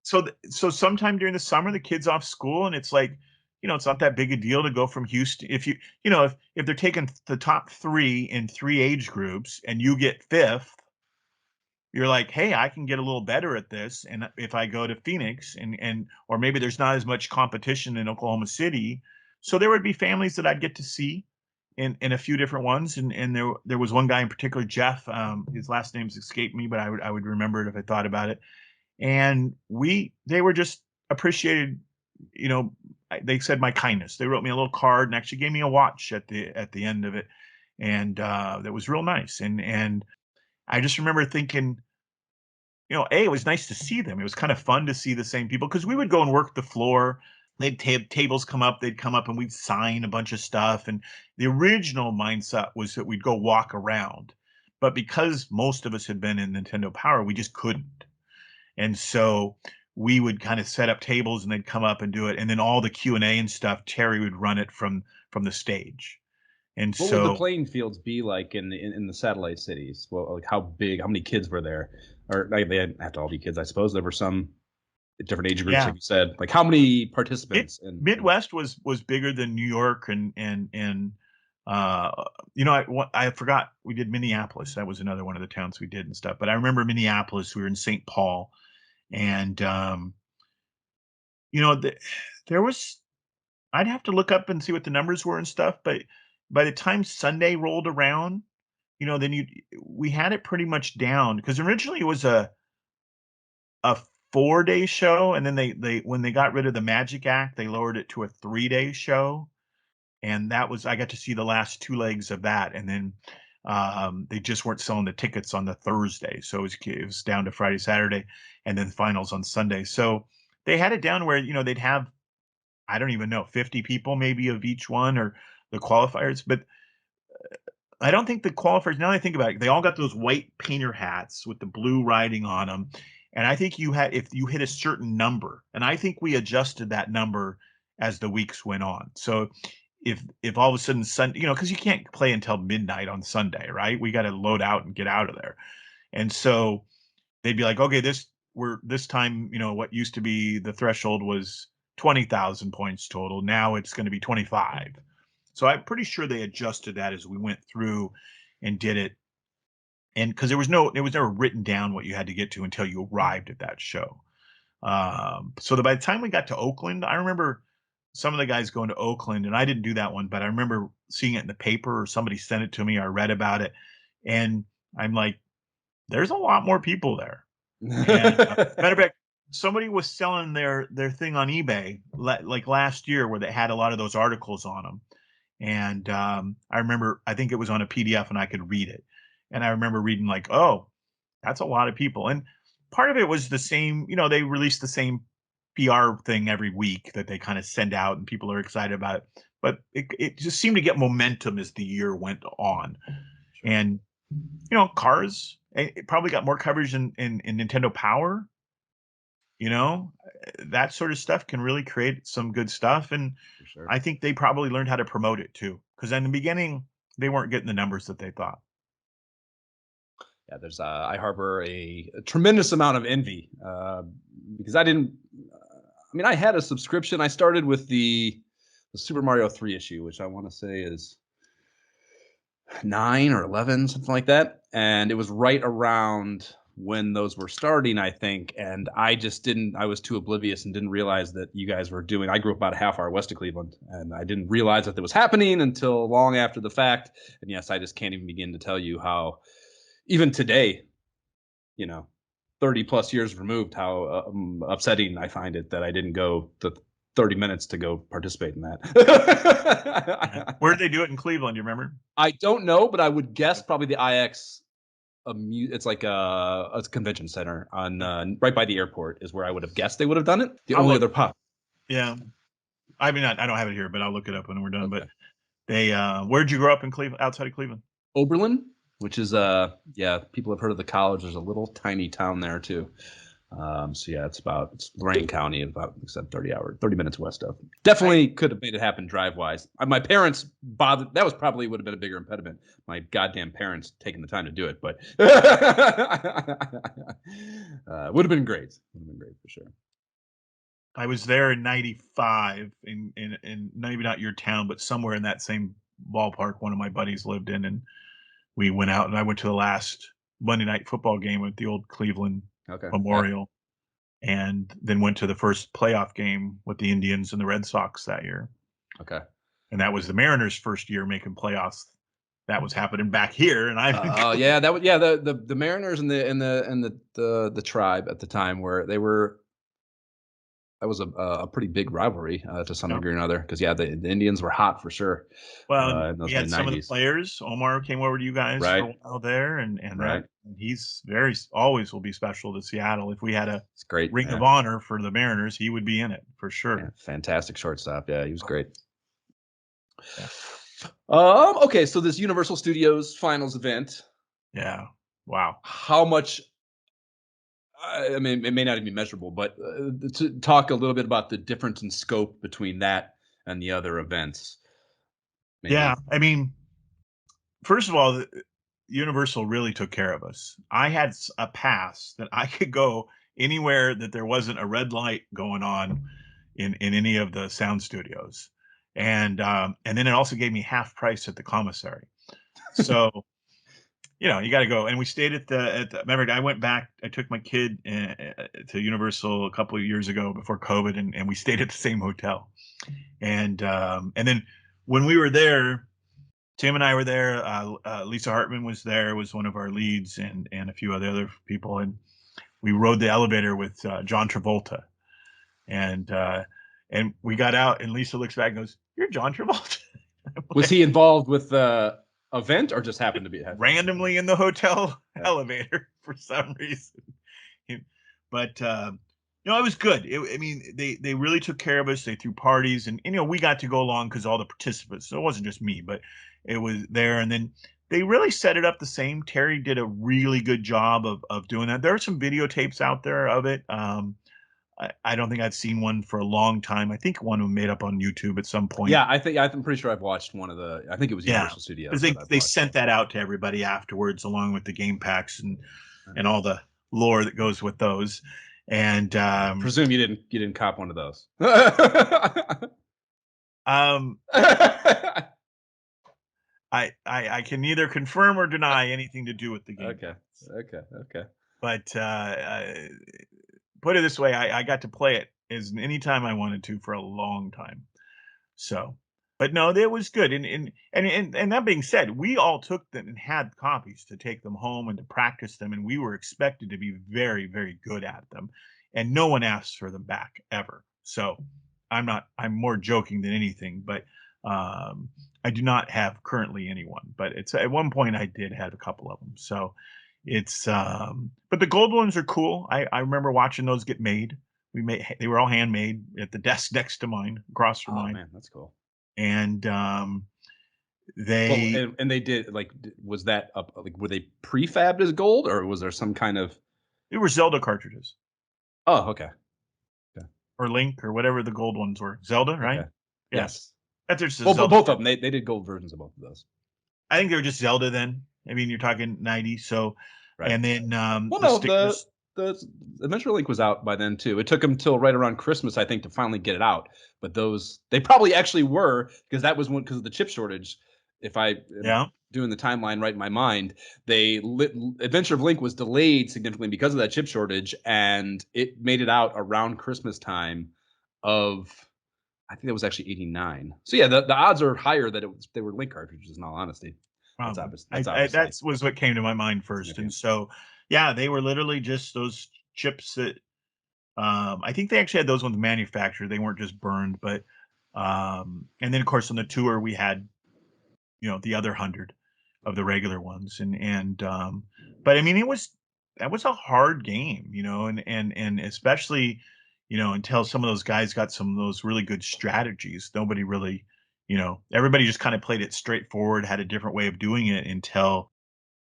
so sometime during the summer, the kid's off school, and it's like, it's not that big a deal to go from Houston. If if they're taking the top 3 in 3 age groups and you get 5th, you're like, "Hey, I can get a little better at this, and if I go to Phoenix and or maybe there's not as much competition in Oklahoma City." So there would be families that I'd get to see in a few different ones, and there was one guy in particular, Jeff, his last name's escaped me, but I would remember it if I thought about it. And they were just appreciated, you know, they said my kindness. They wrote me a little card and actually gave me a watch at the end of it, and that was real nice. And I just remember thinking, it was nice to see them. It was kind of fun to see the same people because we would go and work the floor. They'd tables come up, they'd come up and we'd sign a bunch of stuff. And the original mindset was that we'd go walk around. But because most of us had been in Nintendo Power, we just couldn't. And so we would kind of set up tables and they'd come up and do it. And then all the Q&A and stuff, Terry would run it from the stage. And What would the so playing fields be like in the satellite cities? Well, like how big? How many kids were there? Or like, they didn't have to all be kids, I suppose. There were some different age groups, yeah, like you said. Like how many Mid participants? In Midwest was bigger than New York and uh I forgot we did Minneapolis. That was another one of the towns we did and stuff. But I remember Minneapolis, we were in St. Paul, and you know, the, there was I'd have to look up and see what the numbers were and stuff, but by the time Sunday rolled around, then we had it pretty much down because originally it was a 4-day show, and then they when they got rid of the Magic Act, they lowered it to a 3-day show, and that was I got to see the last 2 legs of that, and then, they just weren't selling the tickets on the Thursday, so it was down to Friday, Saturday, and then finals on Sunday. So they had it down where, they'd have, I don't even know, 50 people maybe of each one or the qualifiers, but I don't think the qualifiers, now that I think about it, they all got those white painter hats with the blue writing on them. And I think if you hit a certain number, and I think we adjusted that number as the weeks went on. So if all of a sudden Sunday, because you can't play until midnight on Sunday, right? We got to load out and get out of there. And so they'd be like, okay, this time, what used to be the threshold was 20,000 points total. Now it's going to be 25. So I'm pretty sure they adjusted that as we went through and did it. And because it was never written down what you had to get to until you arrived at that show. So that by the time we got to Oakland, I remember some of the guys going to Oakland, and I didn't do that one, but I remember seeing it in the paper or somebody sent it to me. Or I read about it, and I'm like, there's a lot more people there. And matter of fact, somebody was selling their thing on eBay like last year, where they had a lot of those articles on them. And I remember, I think it was on a PDF and I could read it. And I remember reading like, oh, that's a lot of people. And part of it was the same, they release the same PR thing every week that they kind of send out and people are excited about it. But it just seemed to get momentum as the year went on. Sure. And, cars, it probably got more coverage in Nintendo Power, you know, that sort of stuff can really create some good stuff. And For sure. I think they probably learned how to promote it too. Because in the beginning, they weren't getting the numbers that they thought. Yeah, there's I harbor a tremendous amount of envy because I didn't. mean, I had a subscription. I started with the Super Mario 3 issue, which I want to say is 9 or 11, something like that. And it was right around when those were starting, I think. And I was too oblivious and didn't realize that you guys were doing. I grew up about a half hour west of Cleveland, and I didn't realize that was happening until long after the fact. And yes, I just can't even begin to tell you how, even today, 30 plus years removed, how upsetting I find it that I didn't go the 30 minutes to go participate in that. Where did they do it in Cleveland? Do you remember? I don't know, but I would guess probably the IX. It's like a convention center on right by the airport is where I would have guessed they would have done it. The only other pop. Yeah, I mean, I don't have it here, but I'll look it up when we're done. Okay. But they, where'd you grow up in Cleveland? Outside of Cleveland? Oberlin, which is people have heard of the college. There's a little tiny town there too. So yeah, it's Lorain County, about 30 minutes west of. Definitely could have made it happen drive wise. My parents bothered. That would have been a bigger impediment. My goddamn parents taking the time to do it, but would have been great. Would have been great for sure. I was there in '95 in maybe not your town, but somewhere in that same ballpark. One of my buddies lived in, and we went out, and I went to the last Monday night football game at the old Cleveland Memorial, and then went to the first playoff game with the Indians and the Red Sox that year. Okay. And that was the Mariners' first year making playoffs. That was happening back here, and I. The Mariners and the Tribe at the time that was a pretty big rivalry to some degree or another, because the Indians were hot for sure. Well, we had some of the players. Omar came over to you guys for a while there, and he's always will be special to Seattle. If we had a ring of honor for the Mariners, he would be in it for sure. Yeah, fantastic shortstop. Yeah, he was great. Yeah. Okay, so this Universal Studios Finals event. Yeah. Wow. How much? I mean, it may not even be measurable, but to talk a little bit about the difference in scope between that and the other events. Maybe. Yeah, I mean, first of all, Universal really took care of us. I had a pass that I could go anywhere that there wasn't a red light going on in any of the sound studios, and then it also gave me half price at the commissary. So. You got to go. And we stayed at the. Remember, I went back. I took my kid to Universal a couple of years ago before COVID, and we stayed at the same hotel. And then when we were there, Tim and I were there. Lisa Hartman was there, was one of our leads, and a few other people. And we rode the elevator with John Travolta, and we got out, and Lisa looks back and goes, "You're John Travolta." Was he involved with the event, or just happened to be randomly in the hotel elevator for some reason? But it was good. I mean, they really took care of us. They threw parties, and we got to go along because all the participants. So it wasn't just me, but it was there. And then they really set it up the same. Terry did a really good job of doing that. There are some videotapes out there of it. I don't think I've seen one for a long time. I think one was made up on YouTube at some point. Yeah, I'm pretty sure I've watched one of the. I think it was Universal Studios. They sent that out to everybody afterwards, along with the game packs and all the lore that goes with those. And presume you didn't cop one of those. I can neither confirm or deny anything to do with the game. Okay. But put it this way, I got to play it as anytime I wanted to for a long time. So, but no, it was good. And that being said, we all took them and had copies to take them home and to practice them, and we were expected to be very, very good at them. And no one asked for them back ever. So I'm more joking than anything, but I do not have currently anyone. But it's at one point I did have a couple of them. So it's but the gold ones are cool. I remember watching those get made. They were all handmade at the desk next to mine, across from mine. Oh man, that's cool. And they did, was that were they prefabbed as gold, or was there some kind of? They were Zelda cartridges. Oh, okay. Or Link, or whatever the gold ones were. Zelda, right? Okay. Yes. Both of them. They did gold versions of both of those. I think they were just Zelda then. I mean, you're talking 90. So, right. And then the Adventure Link was out by then too. It took them till right around Christmas, I think, to finally get it out. But those they probably actually were because that was when because of the chip shortage. If I am Yeah. doing the timeline right in my mind, Adventure of Link was delayed significantly because of that chip shortage, and it made it out around Christmas time of I think that was actually '89. So yeah, the odds are higher that they were Link cartridges. In all honesty, that's Probably. obvious. That's I obviously that's was what came to my mind first. And significant. so, yeah, they were literally just those chips that I think they actually had those ones manufactured. They weren't just burned, but and then of course on the tour we had, the other 100 of the regular ones. And but I mean that was a hard game, and especially, until some of those guys got some of those really good strategies. Nobody really, everybody just kind of played it straightforward, had a different way of doing it until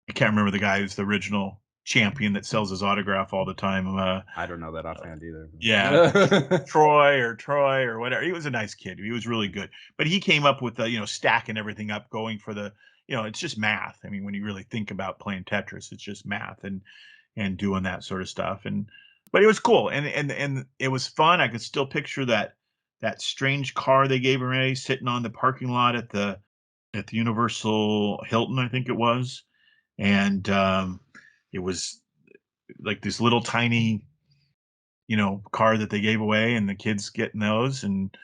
I can't remember the guy who's the original champion that sells his autograph all the time. I don't know that offhand either. Yeah, Troy or whatever. He was a nice kid. He was really good. But he came up with the, stacking everything up, going for the, it's just math. I mean, when you really think about playing Tetris, it's just math and doing that sort of stuff. But it was cool, and it was fun. I could still picture that strange car they gave away sitting on the parking lot at the Universal Hilton, I think it was. And it was like this little tiny, car that they gave away, and the kids getting those, and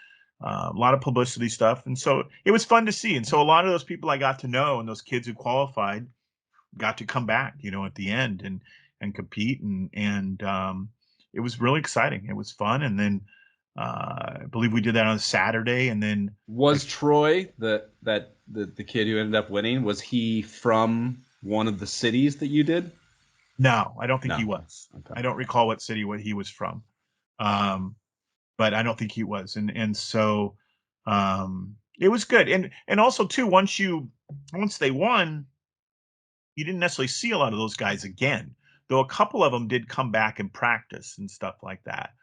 a lot of publicity stuff. And so it was fun to see. And so a lot of those people I got to know, and those kids who qualified, got to come back, at the end and compete, and it was really exciting. It was fun. And then I believe we did that on a Saturday, and then Was Troy the kid who ended up winning? Was he from one of the cities that you did? no, I don't think No. he was. Okay. I don't recall what he was from. Um, but I don't think he was. And so it was good. And also too, once they won, you didn't necessarily see a lot of those guys again, though a couple of them did come back and practice and stuff like that.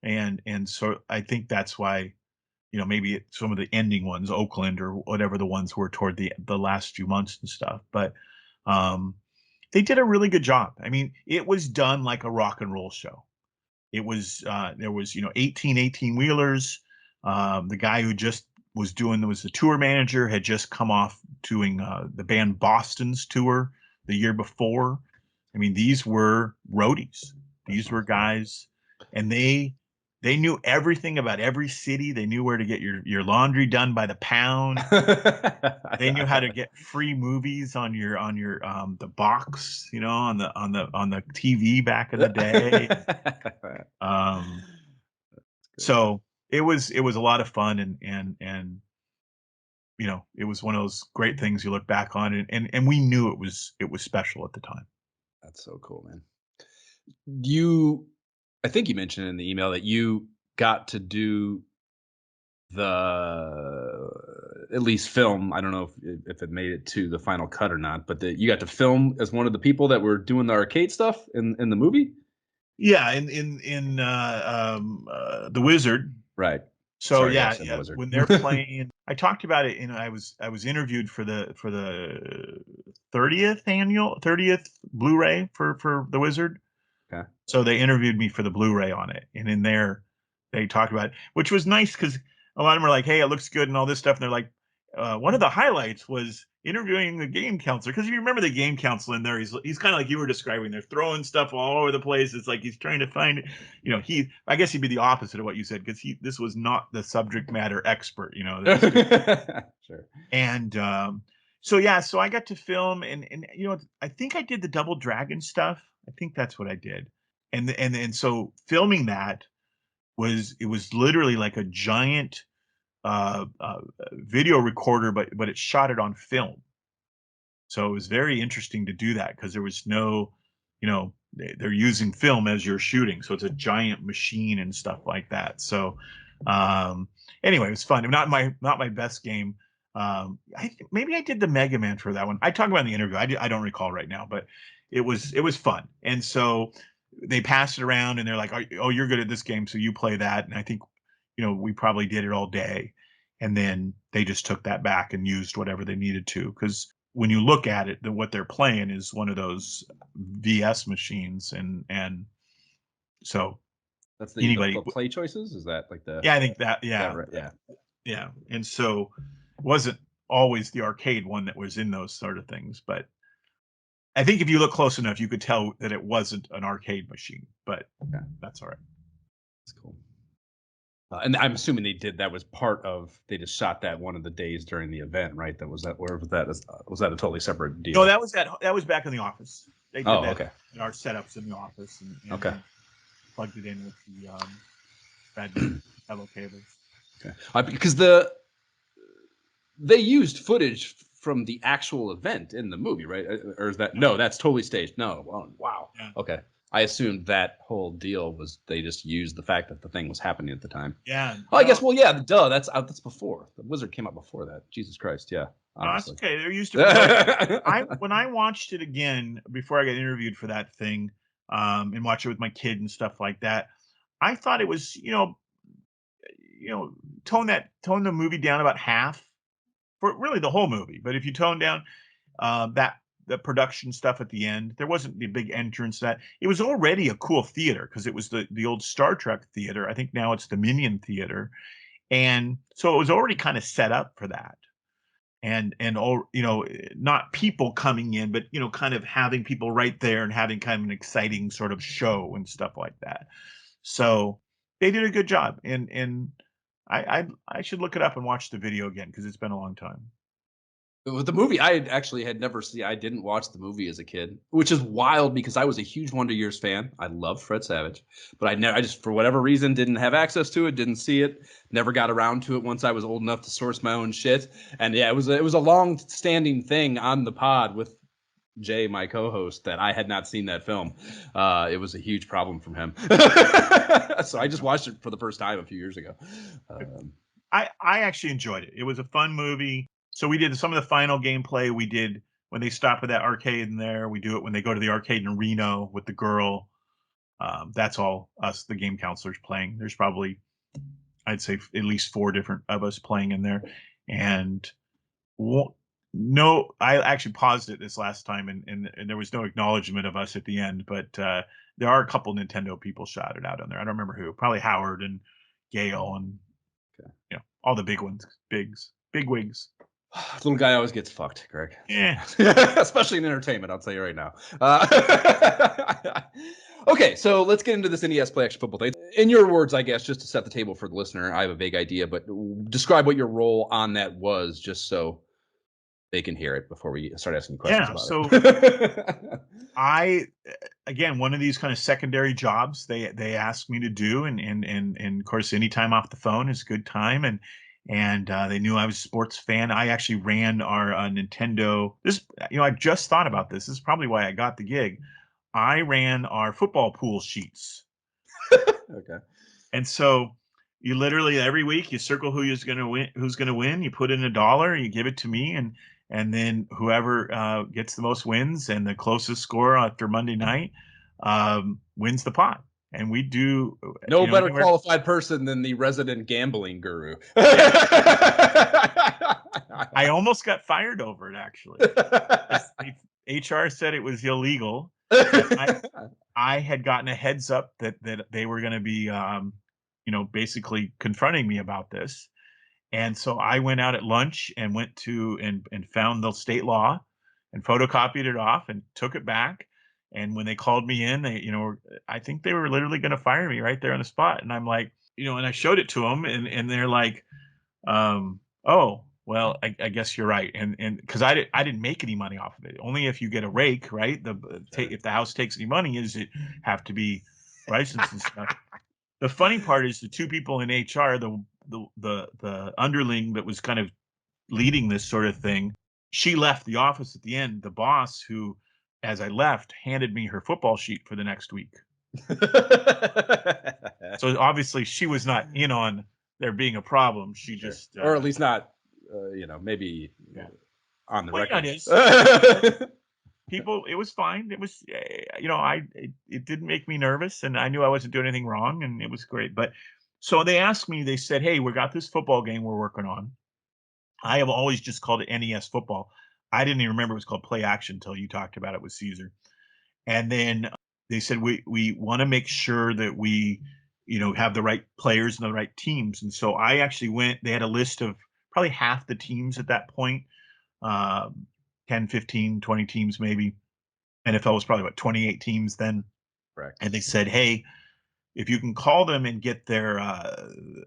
And so I think that's why, maybe some of the ending ones, Oakland or whatever the ones were toward the last few months and stuff. But um they did a really good job. I mean, it was done like a rock and roll show. It was there was 18 wheelers. The guy who just was the tour manager, had just come off doing the band Boston's tour the year before. I mean, these were roadies. These were guys, and they knew everything about every city. They knew where to get your laundry done by the pound. They knew how to get free movies on your the box, on the TV back in the day. Um, so it was a lot of fun, and it was one of those great things you look back on, and we knew it was special at the time. That's so cool, man. You, I think you mentioned in the email that you got to do the at least film. I don't know if it made it to the final cut or not, but that you got to film as one of the people that were doing the arcade stuff in the movie. Yeah, in the Wizard. Right. So Sorry, yeah, I said the yeah, wizard. when they're playing, I talked about it. I was interviewed for the 30th Blu-ray for the Wizard. Okay. So they interviewed me for the Blu-ray on it, and in there they talked about it, which was nice because a lot of them are like, "Hey, it looks good," and all this stuff. And they're like, one of the highlights was interviewing the game counselor, because you remember the game counselor in there. He's kind of like you were describing. They're throwing stuff all over the place. It's like he's trying to find it. I guess he'd be the opposite of what you said, because this was not the subject matter expert. Sure. And so yeah, so I got to film, and I think I did the Double Dragon stuff. I think that's what I did. And so filming that was literally like a giant video recorder, but it shot it on film. So it was very interesting to do that, because there was no, they're using film as you're shooting, so it's a giant machine and stuff like that. So um, anyway, it was fun. Not my best game. Maybe I did the Mega Man for that one. I talked about in the interview. I don't recall right now, but it was fun. And so they passed it around, and they're like, "Oh, you're good at this game, so you play that." And I think, we probably did it all day, and then they just took that back and used whatever they needed to, because when you look at it, what they're playing is one of those VS machines, and So that's anybody, the play choices. Is that like the? yeah, I think that, Is yeah, that right? Yeah. yeah. And so it wasn't always the arcade one that was in those sort of things, but I think if you look close enough, you could tell that it wasn't an arcade machine, but Okay. that's all right. That's cool. And I'm assuming they did that was part of they just shot that one of the days during the event, right? That was that, or was that a totally separate deal? No, that was back in the office. They did Oh, that okay. in our setups in the office, and Okay. then plugged it in with the bad hello cables. Okay. Because they used footage from the actual event in the movie, right? Or is that no? That's totally staged. No. Wow. Yeah. Okay. I assumed that whole deal was they just used the fact that the thing was happening at the time. Yeah. Oh, I guess. Well, yeah. Duh. That's before the Wizard came out before that. Jesus Christ. Yeah. No, that's Obviously. okay. They're used to. When I watched it again before I got interviewed for that thing, and watched it with my kid and stuff like that, I thought it was, tone the movie down about half for really the whole movie. But if you tone down that the production stuff at the end, there wasn't the big entrance. That it was already a cool theater because it was the old Star Trek theater. I think now it's the Minion Theater, and so it was already kind of set up for that. And all, not people coming in, but kind of having people right there and having kind of an exciting sort of show and stuff like that. So they did a good job, and I should look it up and watch the video again because it's been a long time. With the movie, I actually had never seen. I didn't watch the movie as a kid, which is wild because I was a huge Wonder Years fan. I love Fred Savage, but I just for whatever reason didn't have access to it, didn't see it, never got around to it once I was old enough to source my own shit. And yeah, it was a long standing thing on the pod with Jay, my co-host, that I had not seen that film. It was a huge problem from him, so I just watched it for the first time a few years ago. I actually enjoyed it. It was a fun movie. So we did some of the final gameplay. We did when they stop at that arcade in there. We do it when they go to the arcade in Reno with the girl. That's all us, the game counselors, playing. There's probably, I'd say, at least 4 different of us playing in there. And no, I actually paused it this last time, and there was no acknowledgement of us at the end. But there are a couple Nintendo people shouted out on there. I don't remember who. Probably Howard and Gail and all the big ones, big wigs. Little guy always gets fucked, Greg. Yeah. Especially in entertainment, I'll tell you right now. Okay, so let's get into this NES Play Action Football thing. In your words, I guess, just to set the table for the listener, I have a vague idea, but describe what your role on that was, just so they can hear it before we start asking questions about it. I, again, one of these kind of secondary jobs they asked me to do, and of course, any time off the phone is a good time, and they knew I was a sports fan. I actually ran our Nintendo. I just thought about this. This is probably why I got the gig. I ran our football pool sheets. Okay. And so you literally every week you circle who's going to win. You put in $1, you give it to me, and then whoever gets the most wins and the closest score after Monday night wins the pot. And we do no better qualified person than the resident gambling guru. I almost got fired over it, actually. HR said it was illegal. I had gotten a heads up that they were going to be, basically confronting me about this. And so I went out at lunch and went to and found the state law and photocopied it off and took it back. And when they called me in, I think they were literally going to fire me right there on the spot. And I'm like, and I showed it to them, and they're like, oh, well, I guess you're right. And because I didn't make any money off of it. Only if you get a rake, right? If the house takes any money, is it have to be licensed and stuff. The funny part is the 2 people in HR, the underling that was kind of leading this sort of thing, she left the office at the end. The boss, who, as I left, handed me her football sheet for the next week. So obviously she was not in on there being a problem. She just, or at least not, maybe on the record. People, it was fine. It was, it didn't make me nervous, and I knew I wasn't doing anything wrong, and it was great. But so they asked me, they said, hey, we got this football game we're working on. I have always just called it NES football. I didn't even remember it was called Play Action until you talked about it with Caesar. And then they said we want to make sure that we, have the right players and the right teams. And so I actually went. They had a list of probably half the teams at that point, 10, 15, 20 teams maybe. NFL was probably about 28 teams then. Correct. And they said, hey, if you can call them and get their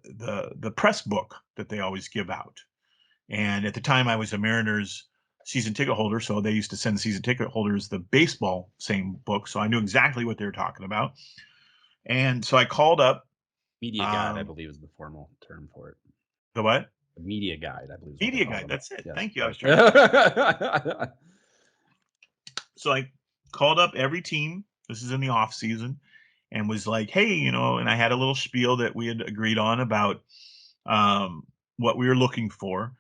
the press book that they always give out. And at the time, I was a Mariners season ticket holder, so they used to send season ticket holders the baseball same book, so I knew exactly what they were talking about. And so I called up. Media guide, I believe, is the formal term for it. The what? The media guide, I believe. Media guide. That's it. Yeah. Thank you. I was trying. So I called up every team. This is in the off season, and was like, "Hey, and I had a little spiel that we had agreed on about what we were looking for,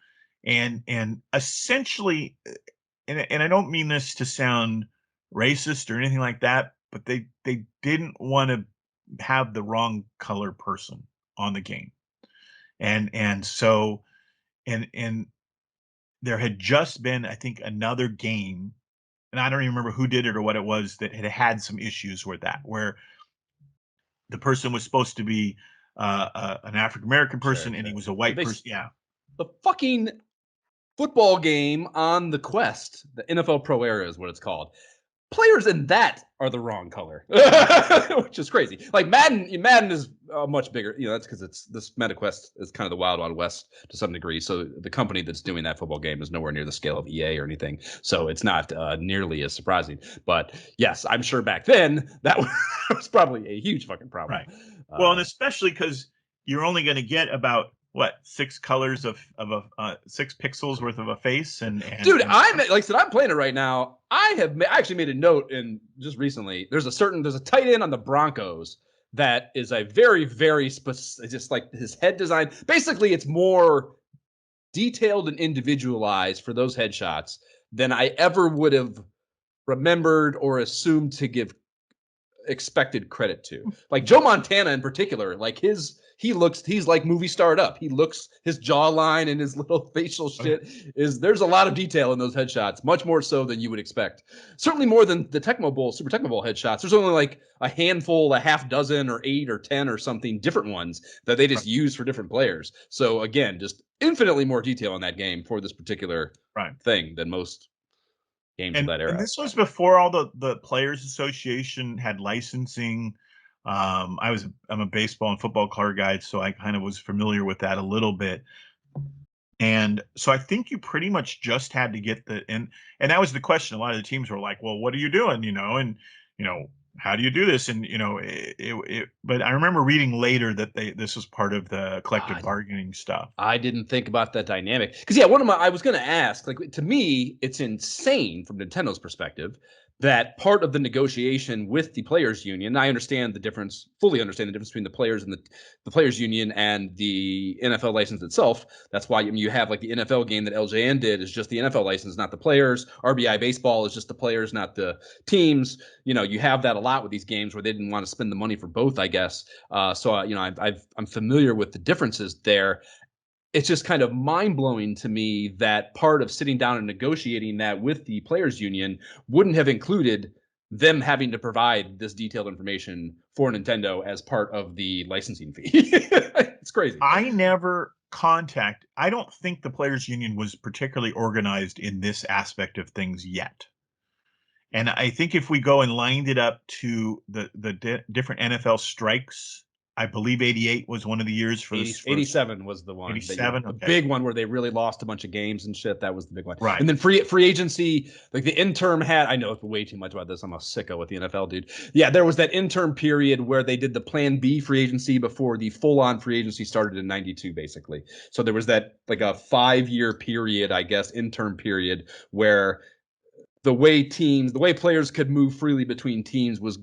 and essentially, and I don't mean this to sound racist or anything like that, but they didn't want to have the wrong color person on the game, and so and there had just been, I think, another game, and I don't even remember who did it or what it was, that had some issues with that, where the person was supposed to be an African American person, and he was a white person. Yeah, the fucking football game on the Quest, the NFL Pro Era is what it's called. Players in that are the wrong color, which is crazy. Like Madden is much bigger. That's because this MetaQuest is kind of the wild West to some degree. So the company that's doing that football game is nowhere near the scale of EA or anything. So it's not nearly as surprising. But yes, I'm sure back then that was probably a huge fucking problem. Right. Well, and especially because you're only going to get about 6 colors of 6 pixels worth of a face, and dude, I'm like I said, I'm playing it right now. I actually made a note in just recently. There's a tight end on the Broncos that is a very, very specific, just like his head design. Basically, it's more detailed and individualized for those headshots than I ever would have remembered or assumed to give expected credit to. Like Joe Montana in particular, like he's like movie starred up. He looks, his jawline and his little facial shit there's a lot of detail in those headshots, much more so than you would expect. Certainly more than the Tecmo Bowl, Super Tecmo Bowl headshots. There's only like a handful, a half dozen or 8 or 10 or something different ones that they just use for different players. So again, just infinitely more detail in that game for this particular thing than most games of that era. And this was before all the Players Association had licensing. I'm a baseball and football card guy, so I kind of was familiar with that a little bit. And so I think you pretty much just had to get and that was the question. A lot of the teams were like, "Well, what are you doing?" And how do you do this? And but I remember reading later that this was part of the collective bargaining stuff. I didn't think about that dynamic because I was going to ask, like, to me, it's insane from Nintendo's perspective that part of the negotiation with the players union. I fully understand the difference between the players and the players union and the NFL license itself. That's why you have like the NFL game that LJN did is just the NFL license, not the players. RBI baseball is just the players, not the teams. You have that a lot with these games where they didn't want to spend the money for both, I guess. I'm familiar with the differences there. It's just kind of mind-blowing to me that part of sitting down and negotiating that with the players union wouldn't have included them having to provide this detailed information for Nintendo as part of the licensing fee. It's crazy. I don't think the players union was particularly organized in this aspect of things yet. And I think if we go and lined it up to the different NFL strikes, I believe 88 was one of the years for 87 was the one. 87, the big one where they really lost a bunch of games and shit. That was the big one. Right. And then free agency, like the interim had, I know way too much about this. I'm a sicko with the NFL, dude. Yeah, there was that interim period where they did the Plan B free agency before the full-on free agency started in 92, basically. So there was that like a 5-year period, I guess, interim period where the way players could move freely between teams was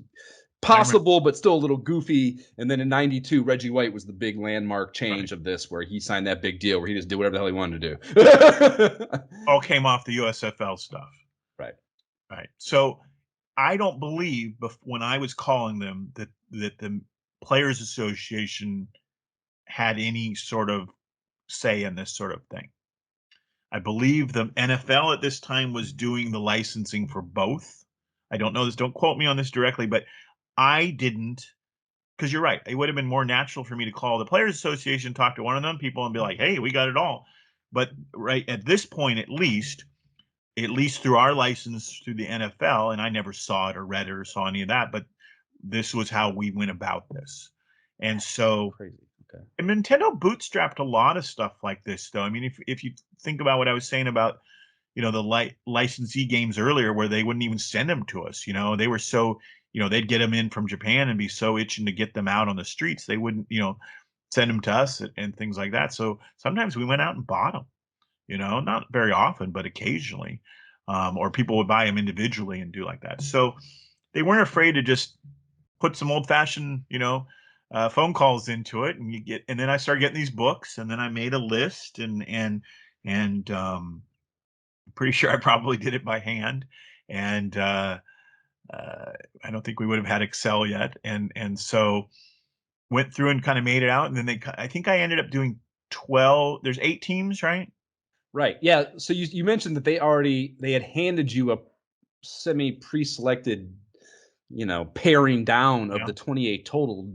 possible, but still a little goofy. And then in 92, Reggie White was the big landmark change of this, where he signed that big deal where he just did whatever the hell he wanted to do. All came off the USFL stuff. Right. So I don't believe when I was calling them that the Players Association had any sort of say in this sort of thing. I believe the NFL at this time was doing the licensing for both. I don't know this. Don't quote me on this directly, but I didn't, because you're right. It would have been more natural for me to call the Players Association, talk to one of them people, and be like, "Hey, we got it all." But right at this point, at least through our license through the NFL, and I never saw it or read it or saw any of that, but this was how we went about this. And so Crazy. Okay. and Nintendo bootstrapped a lot of stuff like this, though. I mean, if you think about what I was saying about, the licensee games earlier, where they wouldn't even send them to us, they were so, they'd get them in from Japan and be so itching to get them out on the streets, they wouldn't, send them to us and things like that. So sometimes we went out and bought them, not very often, but occasionally, or people would buy them individually and do like that. So they weren't afraid to just put some old fashioned, phone calls into it, and then I started getting these books, and then I made a list, and pretty sure I probably did it by hand, and I don't think we would have had Excel yet, and so went through and kind of made it out, and then I think I ended up doing 12. There's 8 teams, right? Right. Yeah. So you mentioned that they had handed you a semi pre-selected, paring down of Yeah. the 28 total.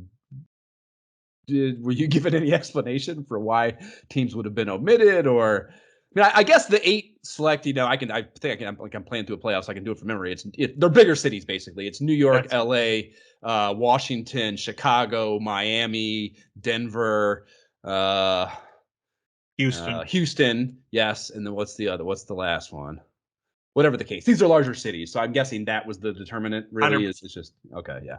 Were you given any explanation for why teams would have been omitted, or? I mean, I guess the 8 select. I think I can. Like, I'm playing through a playoff, so I can do it from memory. They're bigger cities basically. It's New York, That's L.A., Washington, Chicago, Miami, Denver, Houston. Houston. Yes, and then what's the other? What's the last one? Whatever the case, these are larger cities, so I'm guessing that was the determinant. Really, it's just okay. Yeah.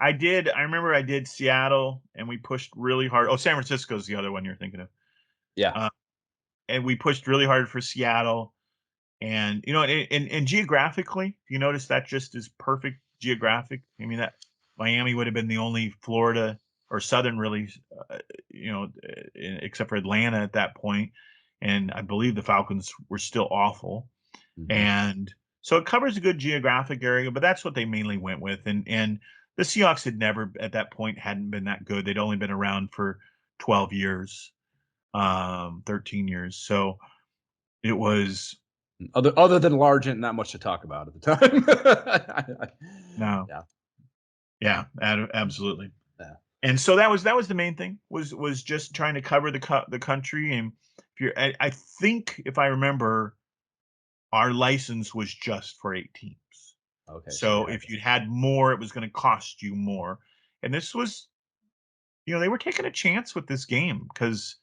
I remember I did Seattle, and we pushed really hard. Oh, San Francisco's the other one you're thinking of. Yeah. Uh, and we pushed really hard for Seattle. And and geographically, you notice that just is perfect geographic. I mean, that Miami would have been the only Florida or Southern really, except for Atlanta at that point. And I believe the Falcons were still awful. Mm-hmm. And so it covers a good geographic area, but that's what they mainly went with. And the Seahawks had never at that point hadn't been that good. They'd only been around for 12 years, 13 years. So it was Other than Largent, not much to talk about at the time. no. Yeah. Yeah, absolutely. Yeah. And so that was the main thing was just trying to cover the country. And I think if I remember, our license was just for 8 teams. Okay. So if you had more, it was going to cost you more. And this was, they were taking a chance with this game, because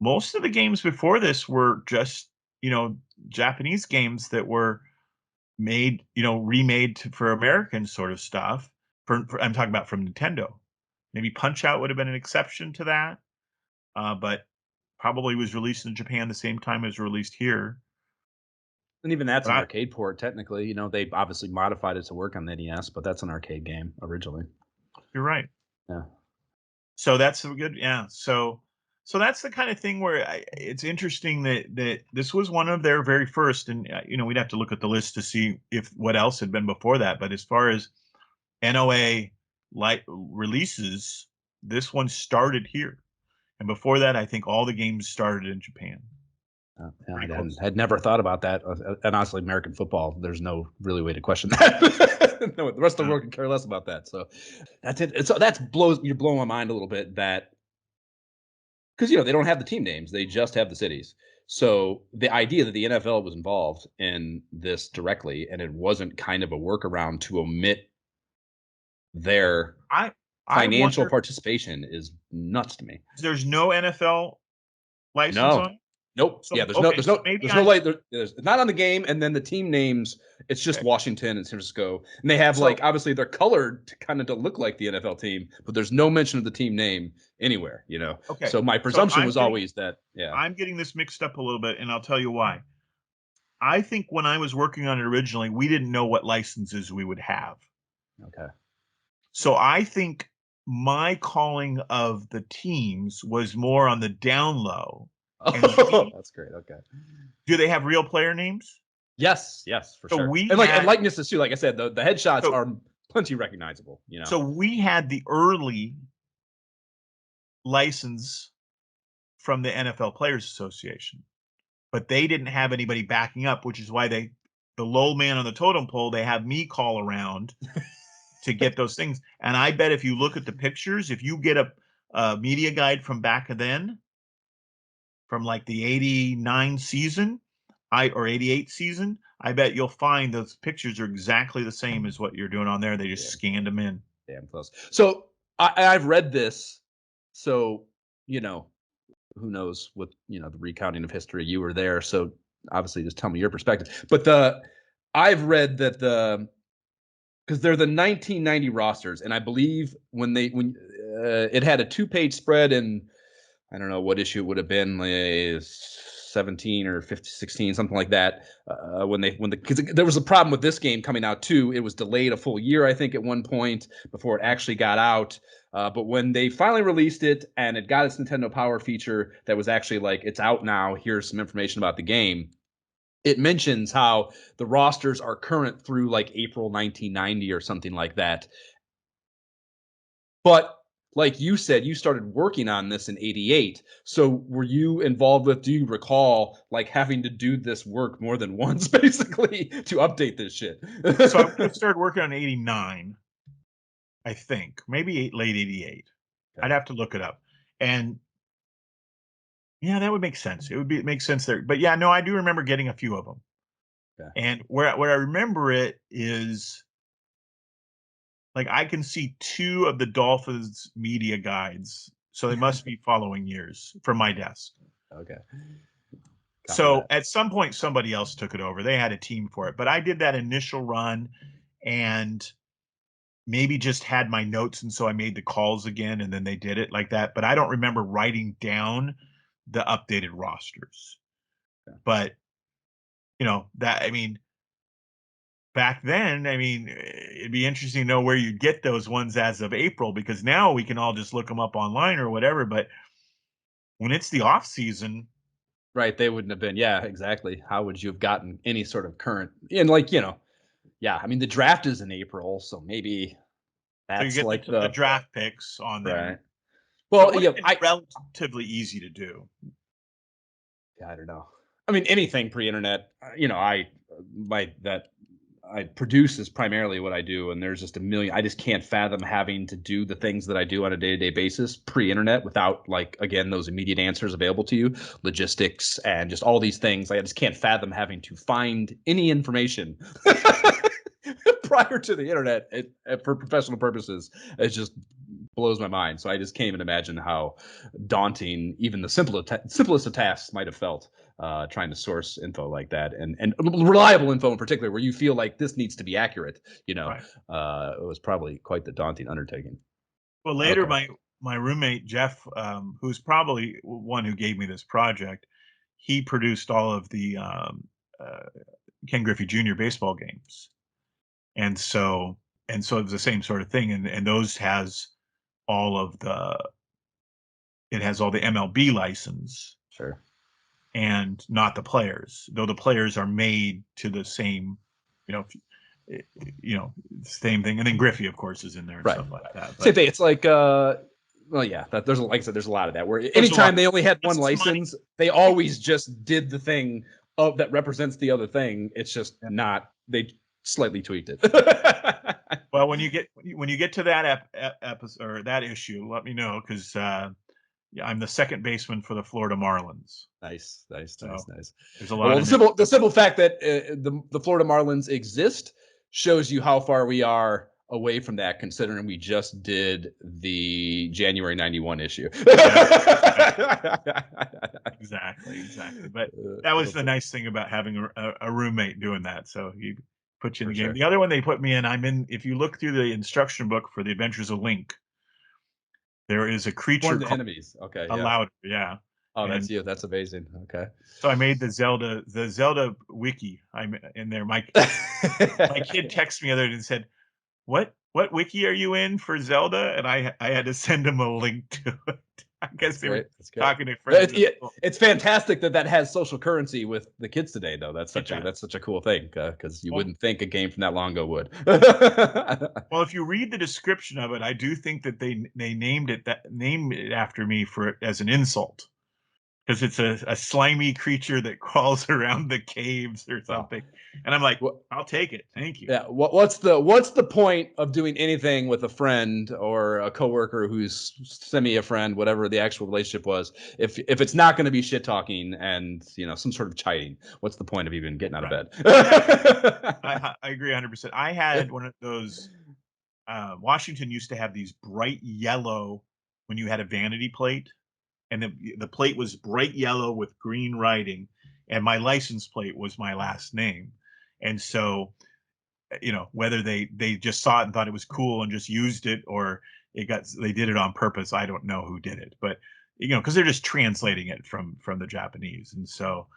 most of the games before this were just, Japanese games that were made, remade for American sort of stuff. I'm talking about from Nintendo. Maybe Punch Out would have been an exception to that, but probably was released in Japan the same time as released here. And even that's But an arcade port, technically. They obviously modified it to work on the NES, but that's an arcade game originally. you're right. Yeah. So that's a good, yeah. So that's the kind of thing where it's interesting that this was one of their very first, and we'd have to look at the list to see if what else had been before that. But as far as NOA releases, this one started here, and before that, I think all the games started in Japan. Yeah, Pretty had never thought about that. And honestly, American football, there's no really way to question that. No, the rest of the world can care less about that. So that's it. So you're blowing my mind a little bit, that because they don't have the team names, they just have the cities. So the idea that the NFL was involved in this directly, and it wasn't kind of a workaround to omit their I financial wonder, participation is nuts to me. there's no NFL license No. on it? Nope. So Yeah, there's okay, so maybe there's no light. There's not on the game, and then the team names. It's just okay. Washington and San Francisco, and they have So obviously they're colored to kind of to look like the NFL team, but there's no mention of the team name anywhere. okay, So my so presumption was always that I'm getting this mixed up a little bit, and I'll tell you why. I think when I was working on it originally, we didn't know what licenses we would have. Okay. So I think my calling of the teams was more on the down low. And Oh, that's great. Okay. do they have real player names? Yes, for So sure. we And had likenesses too. Like I said, the headshots so, are plenty recognizable. so we had the early license from the NFL Players Association, but they didn't have anybody backing up, which is why the low man on the totem pole, they have me call around to get those things. And I bet if you look at the pictures, if you get a media guide from back then, from like the 89 season, or 88 season, I bet you'll find those pictures are exactly the same as what you're doing on there. They just scanned them in. Damn close. So I've read this. So, who knows what, the recounting of history, you were there. So obviously just tell me your perspective. But I've read that because they're the 1990 rosters. And I believe when it had a 2-page spread, and I don't know what issue it would have been, like 17 or 16, something like that. Because there was a problem with this game coming out too. It was delayed a full year, I think, at one point before it actually got out. But when they finally released it and it got its Nintendo Power feature, that was actually like, it's out now. Here's some information about the game. It mentions how the rosters are current through like April 1990 or something like that. But like you said, you started working on this in 88. So were you involved with, do you recall like having to do this work more than once basically to update this shit? So I started working on 89, I think, maybe late 88. Okay. I'd have to look it up. And yeah, that would make sense. It make sense there. But yeah, no, I do remember getting a few of them. Okay. And where I remember it is, like, I can see 2 of the Dolphins media guides, so they must be following years from my desk. Okay. So at some point, somebody else took it over. They had a team for it, but I did that initial run and maybe just had my notes, and so I made the calls again, and then they did it like that. But I don't remember writing down the updated rosters. Okay. But back then, it'd be interesting to know where you get those ones as of April, because now we can all just look them up online or whatever. But when it's the off season, right, they wouldn't have been. Yeah, exactly. How would you have gotten any sort of current? And like, yeah, the draft is in April, so maybe that's, so you get like the draft picks on there. Right. Well, it's relatively easy to do. Yeah, I don't know. Anything pre-internet. I produce is primarily what I do, and there's just a million. I just can't fathom having to do the things that I do on a day-to-day basis pre-internet without, like, again, those immediate answers available to you, logistics and just all these things. I just can't fathom having to find any information prior to the internet for professional purposes. It just blows my mind. So I just can't even imagine how daunting even the simplest of tasks might have felt. Trying to source info like that and reliable info in particular, where you feel like this needs to be accurate, right. It was probably quite the daunting undertaking. Well, later, my roommate, Jeff, who's probably one who gave me this project, he produced all of the Ken Griffey Jr. baseball games. And so it was the same sort of thing. And those has all of the MLB license. Sure. And not the players, though the players are made to the same, same thing. And then Griffey, of course, is in there and right. Stuff like that. But same thing. It's like, well, yeah, there's like I said, there's a lot of that where anytime they only had one license, they always just did the thing that represents the other thing. It's just not, they slightly tweaked it. Well, when you get to that episode or that issue, let me know, because I'm the second baseman for the Florida Marlins. Nice. There's a lot. Well, the simple fact that the Florida Marlins exist shows you how far we are away from that, considering we just did the January 91 issue. Exactly. But that was the nice thing about having a roommate doing that. So he put you in the game. Sure. The other one they put me in, if you look through the instruction book for the Adventures of Link, there is a creature one of the enemies. Okay. A Lowder, yeah. Oh, that's you. That's amazing. Okay. So I made the Zelda wiki. I'm in there. My kid texted me the other day and said, What wiki are you in for Zelda? And I had to send him a link to it. I guess they were talking to friends. It's fantastic that has social currency with the kids today, though. That's such a cool thing, because you wouldn't think a game from that long ago would. Well, if you read the description of it, I do think that they named it after me as an insult, because it's a slimy creature that crawls around the caves or something. And I'm like, I'll take it. Thank you. Yeah. What's the point of doing anything with a friend or a coworker who's semi a friend, whatever the actual relationship was, if it's not going to be shit talking and some sort of chiding? What's the point of even getting out of bed? I agree 100%. I had one of those. Washington used to have these bright yellow when you had a vanity plate, and the plate was bright yellow with green writing, and my license plate was my last name. And so, whether they just saw it and thought it was cool and just used it, or they did it on purpose, I don't know who did it, but because they're just translating it from the Japanese. And so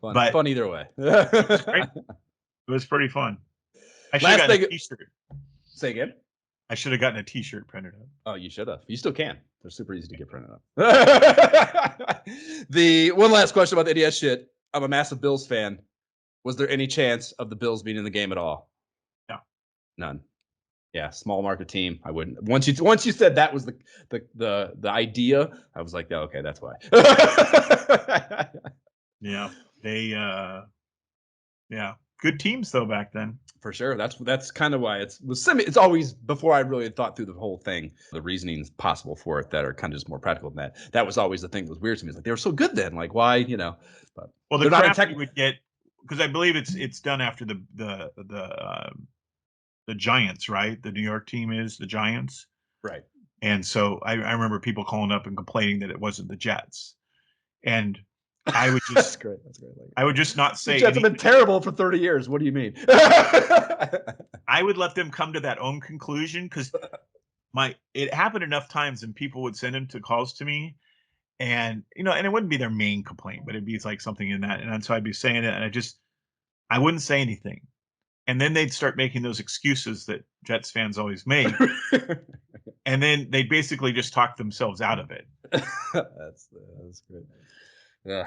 fun either way. It was great. It was pretty fun. I should have gotten a t-shirt. Say again? I should have gotten a t-shirt printed up. Oh, you should have. You still can. They're super easy to get printed up. The one last question about the NES shit. I'm a massive Bills fan. Was there any chance of the Bills being in the game at all? No. None. Yeah, small market team. I wouldn't. Once you said that was the idea, I was like, oh, okay, that's why. Yeah. Yeah. Good teams though back then. For sure. That's kind of why it's always, before I really thought through the whole thing, the reasonings possible for it that are kind of just more practical than that. That was always the thing that was weird to me. It's like, they were so good then. Like, why, but well, the crap you would get, because I believe it's done after the Giants, right? The New York team is the Giants. Right. And so I remember people calling up and complaining that it wasn't the Jets. And I would just that's great. I would just not say the Jets have been terrible for 30 years. What do you mean? I would let them come to that own conclusion, because it happened enough times and people would send them to calls to me, and and it wouldn't be their main complaint, but it'd be like something in that, and so I'd be saying it, and I wouldn't say anything. And then they'd start making those excuses that Jets fans always make. And then they basically just talk themselves out of it. That's great. Yeah.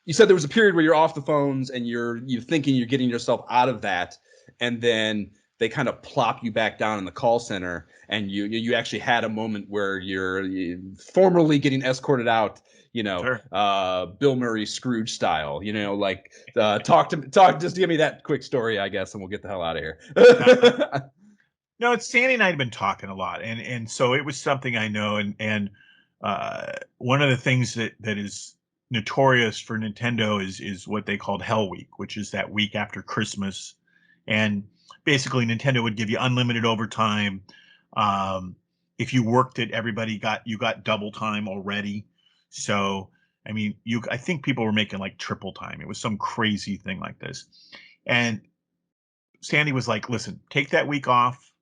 You said there was a period where you're off the phones and you're thinking you're getting yourself out of that, and then they kind of plop you back down in the call center, and you actually had a moment where you're formally getting escorted out, Sure. Bill Murray Scrooge style, just give me that quick story, I guess, and we'll get the hell out of here. No, it's Sandy and I had been talking a lot, and so it was something I know, and one of the things that is notorious for Nintendo is what they called Hell Week, which is that week after Christmas, and basically Nintendo would give you unlimited overtime. If you worked it, everybody got double time already. So I mean, I think people were making like triple time. It was some crazy thing like this, and Sandy was like, "Listen, take that week off.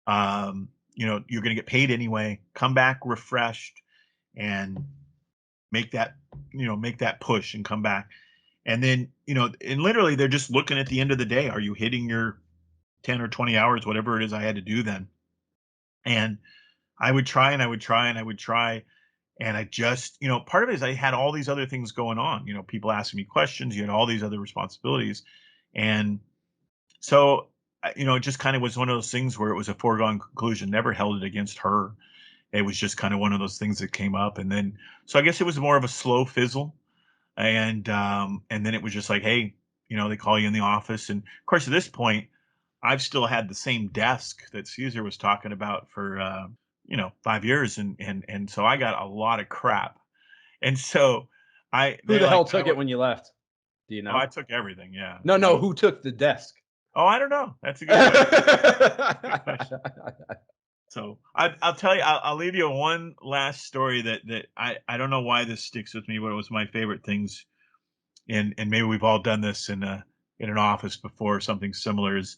You're going to get paid anyway. Come back refreshed and make that push and come back." And then, and literally they're just looking at the end of the day. Are you hitting your 10 or 20 hours, whatever it is I had to do then? And I would try and I would try and I would try. And I just, part of it is I had all these other things going on, people asking me questions. You had all these other responsibilities. And so, it just kind of was one of those things where it was a foregone conclusion, never held it against her. It was just kind of one of those things that came up. And then, so I guess it was more of a slow fizzle. And then it was just like, hey, they call you in the office. And of course, at this point, I've still had the same desk that Caesar was talking about for, 5 years. And so I got a lot of crap. And so who the hell took it when you left? Do you know? Oh, I took everything. Yeah. No. Who took the desk? Oh, I don't know. That's a good question. So I'll tell you. I'll leave you one last story that I don't know why this sticks with me, but it was my favorite things. And maybe we've all done this in an office before. Something similar is,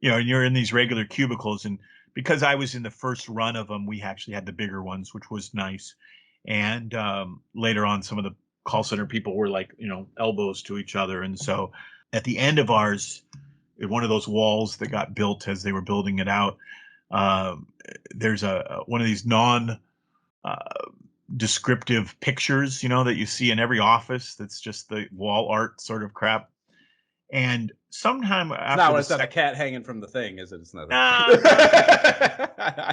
and you're in these regular cubicles, and because I was in the first run of them, we actually had the bigger ones, which was nice. And later on, some of the call center people were like, elbows to each other, and so at the end of ours, one of those walls that got built as they were building it out, there's one of these descriptive pictures, that you see in every office. That's just the wall art sort of crap. And sometime It's not, after it's not a cat hanging from the thing, is it? It's not. no,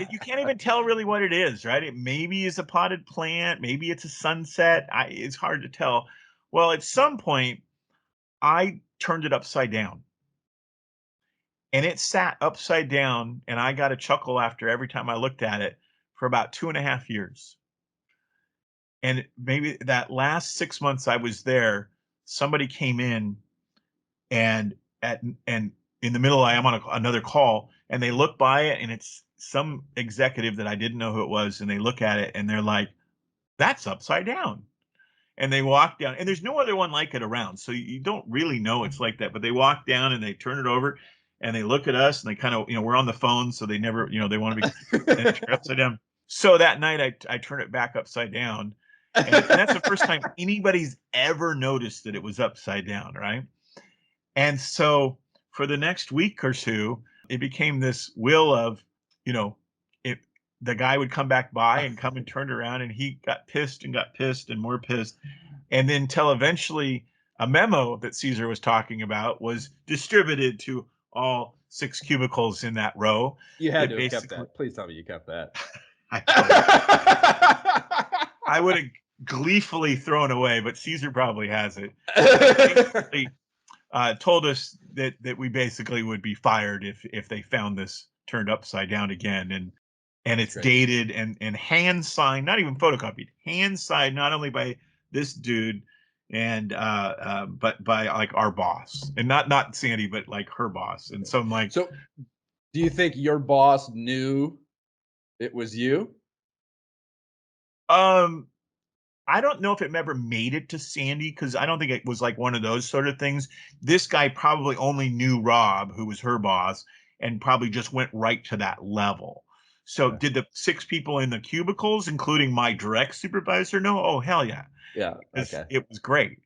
you can't even tell really what it is, right? It maybe is a potted plant, maybe it's a sunset. It's hard to tell. Well, at some point, I turned it upside down, and it sat upside down, and I got a chuckle after every time I looked at it for about 2.5 years. And maybe that last 6 months I was there, somebody came in and and in the middle, I am on another call, and they look by it, and it's some executive that I didn't know who it was, and they look at it, and they're like, "That's upside down." And they walk down, and there's no other one like it around, so you don't really know it's like that. But they walk down and they turn it over, and they look at us, and they kind of, we're on the phone, so they never, they want to be and they turn it upside down. So that night, I turn it back upside down, and that's the first time anybody's ever noticed that it was upside down, right? And so for the next week or two, it became this will of, you know, it the guy would come back by and come and turn around, and he got pissed and more pissed. And then till eventually a memo that Caesar was talking about was distributed to all 6 cubicles in that row. You had It to have kept basically that. Please tell me you kept that. I would have gleefully thrown away, but Caesar probably has it. Basically, told us that we basically would be fired if they found this turned upside down again, and it's dated and hand signed, not even photocopied, hand signed, not only by this dude and but by like our boss, and not Sandy, but like her boss. And so I'm like, so do you think your boss knew it was you? um I don't know if it ever made it to Sandy, because I don't think it was like one of those sort of things. This guy probably only knew Rob, who was her boss, and probably just went right to that level. So Okay. did the 6 people in the cubicles, including my direct supervisor, know? Oh, hell yeah. Yeah. Because Okay. it was great.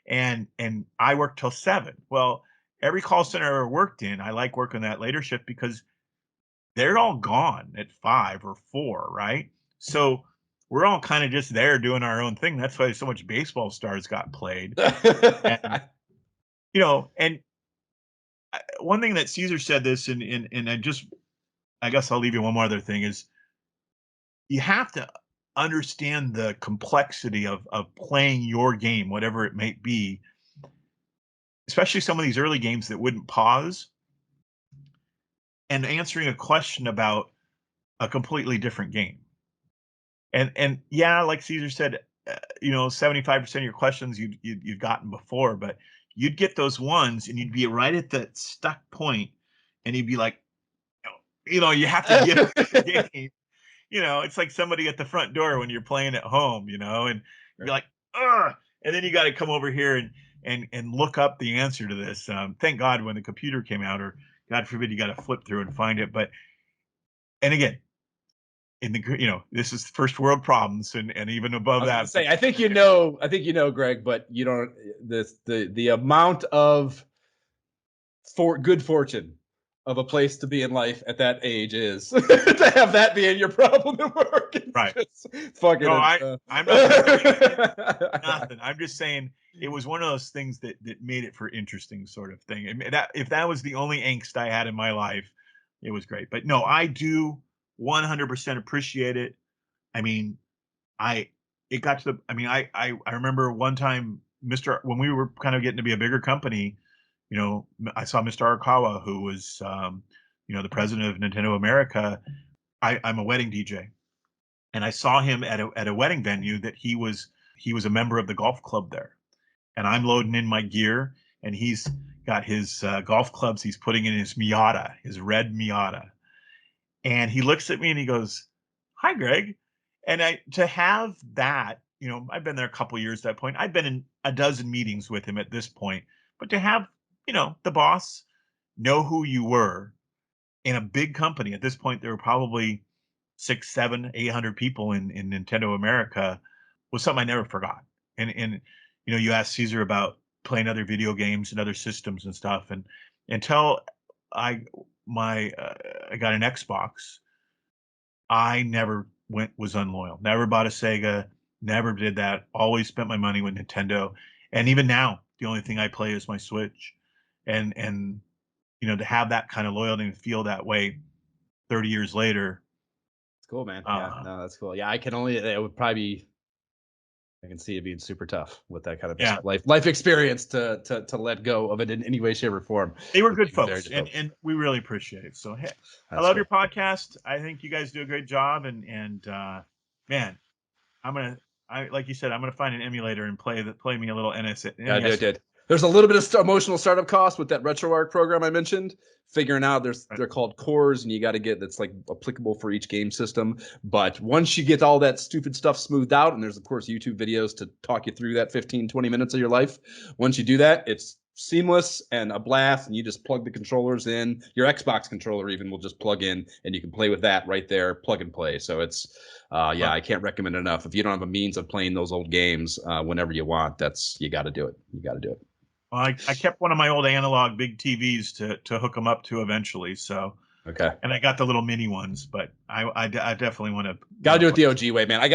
And I worked till 7. Well, every call center I ever worked in, I like working that later shift because they're all gone at 5 or 4, right? So we're all kind of just there doing our own thing. That's why so much baseball stars got played. And and one thing that Caesar said this, and I guess I'll leave you one more other thing is you have to understand the complexity of playing your game, whatever it may be, especially some of these early games that wouldn't pause, and answering a question about a completely different game. And yeah, like Caesar said, 75% of your questions you've gotten before, but you'd get those ones, and you'd be right at that stuck point, and you'd be like, you have to get the game. It's like somebody at the front door when you're playing at home, and you're like, ugh, and then you got to come over here and look up the answer to this. Thank God when the computer came out, or God forbid you got to flip through and find it. But and again, this is first world problems, and even above I was that. say, I think Greg, but you don't. The amount of good fortune of a place to be in life at that age is to have that being your problem at work. It's right. Just fucking. No, I'm not nothing. I'm just saying it was one of those things that made it for interesting sort of thing. If that was the only angst I had in my life, it was great. But no, I do 100% appreciate it. I mean, it got to the, I remember one time, when we were kind of getting to be a bigger company, I saw Mr. Arakawa, who was, the president of Nintendo America. I'm a wedding DJ, and I saw him at a wedding venue that he was a member of the golf club there, and I'm loading in my gear, and he's got his golf clubs. He's putting in his Miata, his red Miata, and he looks at me and he goes, "Hi, Greg." And to have that, I've been there a couple years at that point. I've been in a dozen meetings with him at this point, but to have, the boss know who you were in a big company at this point, there were probably 6, 7, 800 people in Nintendo America, was something I never forgot. And you asked Caesar about playing other video games and other systems and stuff, and until I I got an Xbox, I never was unloyal. Never bought a Sega. Never did that. Always spent my money with Nintendo. And even now, the only thing I play is my Switch. and to have that kind of loyalty and feel that way 30 years later. It's cool, man. Yeah, no, that's cool. Yeah, it would probably be, I can see it being super tough with that kind of life experience to let go of it in any way, shape, or form. They were good folks, and we really appreciate it. So, hey, I love your podcast. I think you guys do a great job, and man, like you said, I'm gonna find an emulator and play me a little NES. Yeah, I did. There's a little bit of emotional startup cost with that RetroArch program I mentioned. Figuring out they're called cores, and you got to get that's like applicable for each game system. But once you get all that stupid stuff smoothed out, and there's of course YouTube videos to talk you through that 15-20 minutes of your life. Once you do that, it's seamless and a blast, and you just plug the controllers in. Your Xbox controller even will just plug in, and you can play with that right there, plug and play. So it's I can't recommend it enough. If you don't have a means of playing those old games whenever you want, you got to do it. You got to do it. Well, I kept one of my old analog big TVs to hook them up to eventually. So okay, and I got the little mini ones, but I definitely want to. Gotta do it the OG way, man. I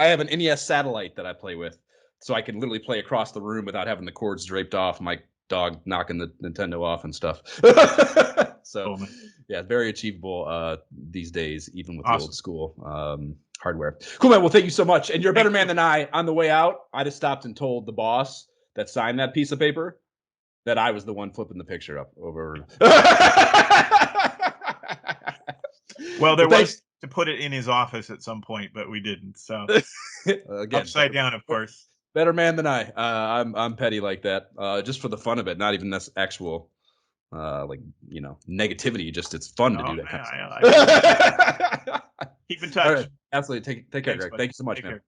have an NES satellite that I play with, so I can literally play across the room without having the cords draped off, my dog knocking the Nintendo off and stuff. So yeah, very achievable these days, even with the old school hardware. Cool, man. Well, thank you so much. And you're a better man than I. On the way out, I just stopped and told the boss that signed that piece of paper that I was the one flipping the picture up over. Well, there was to put it in his office at some point, but we didn't. So again, upside down, of course. Better man than I. I'm petty like that, just for the fun of it. Not even this actual, negativity. Just it's fun to do that kind of stuff. Keep in touch. Right. Absolutely. Take care, Greg. Thank you so much, man.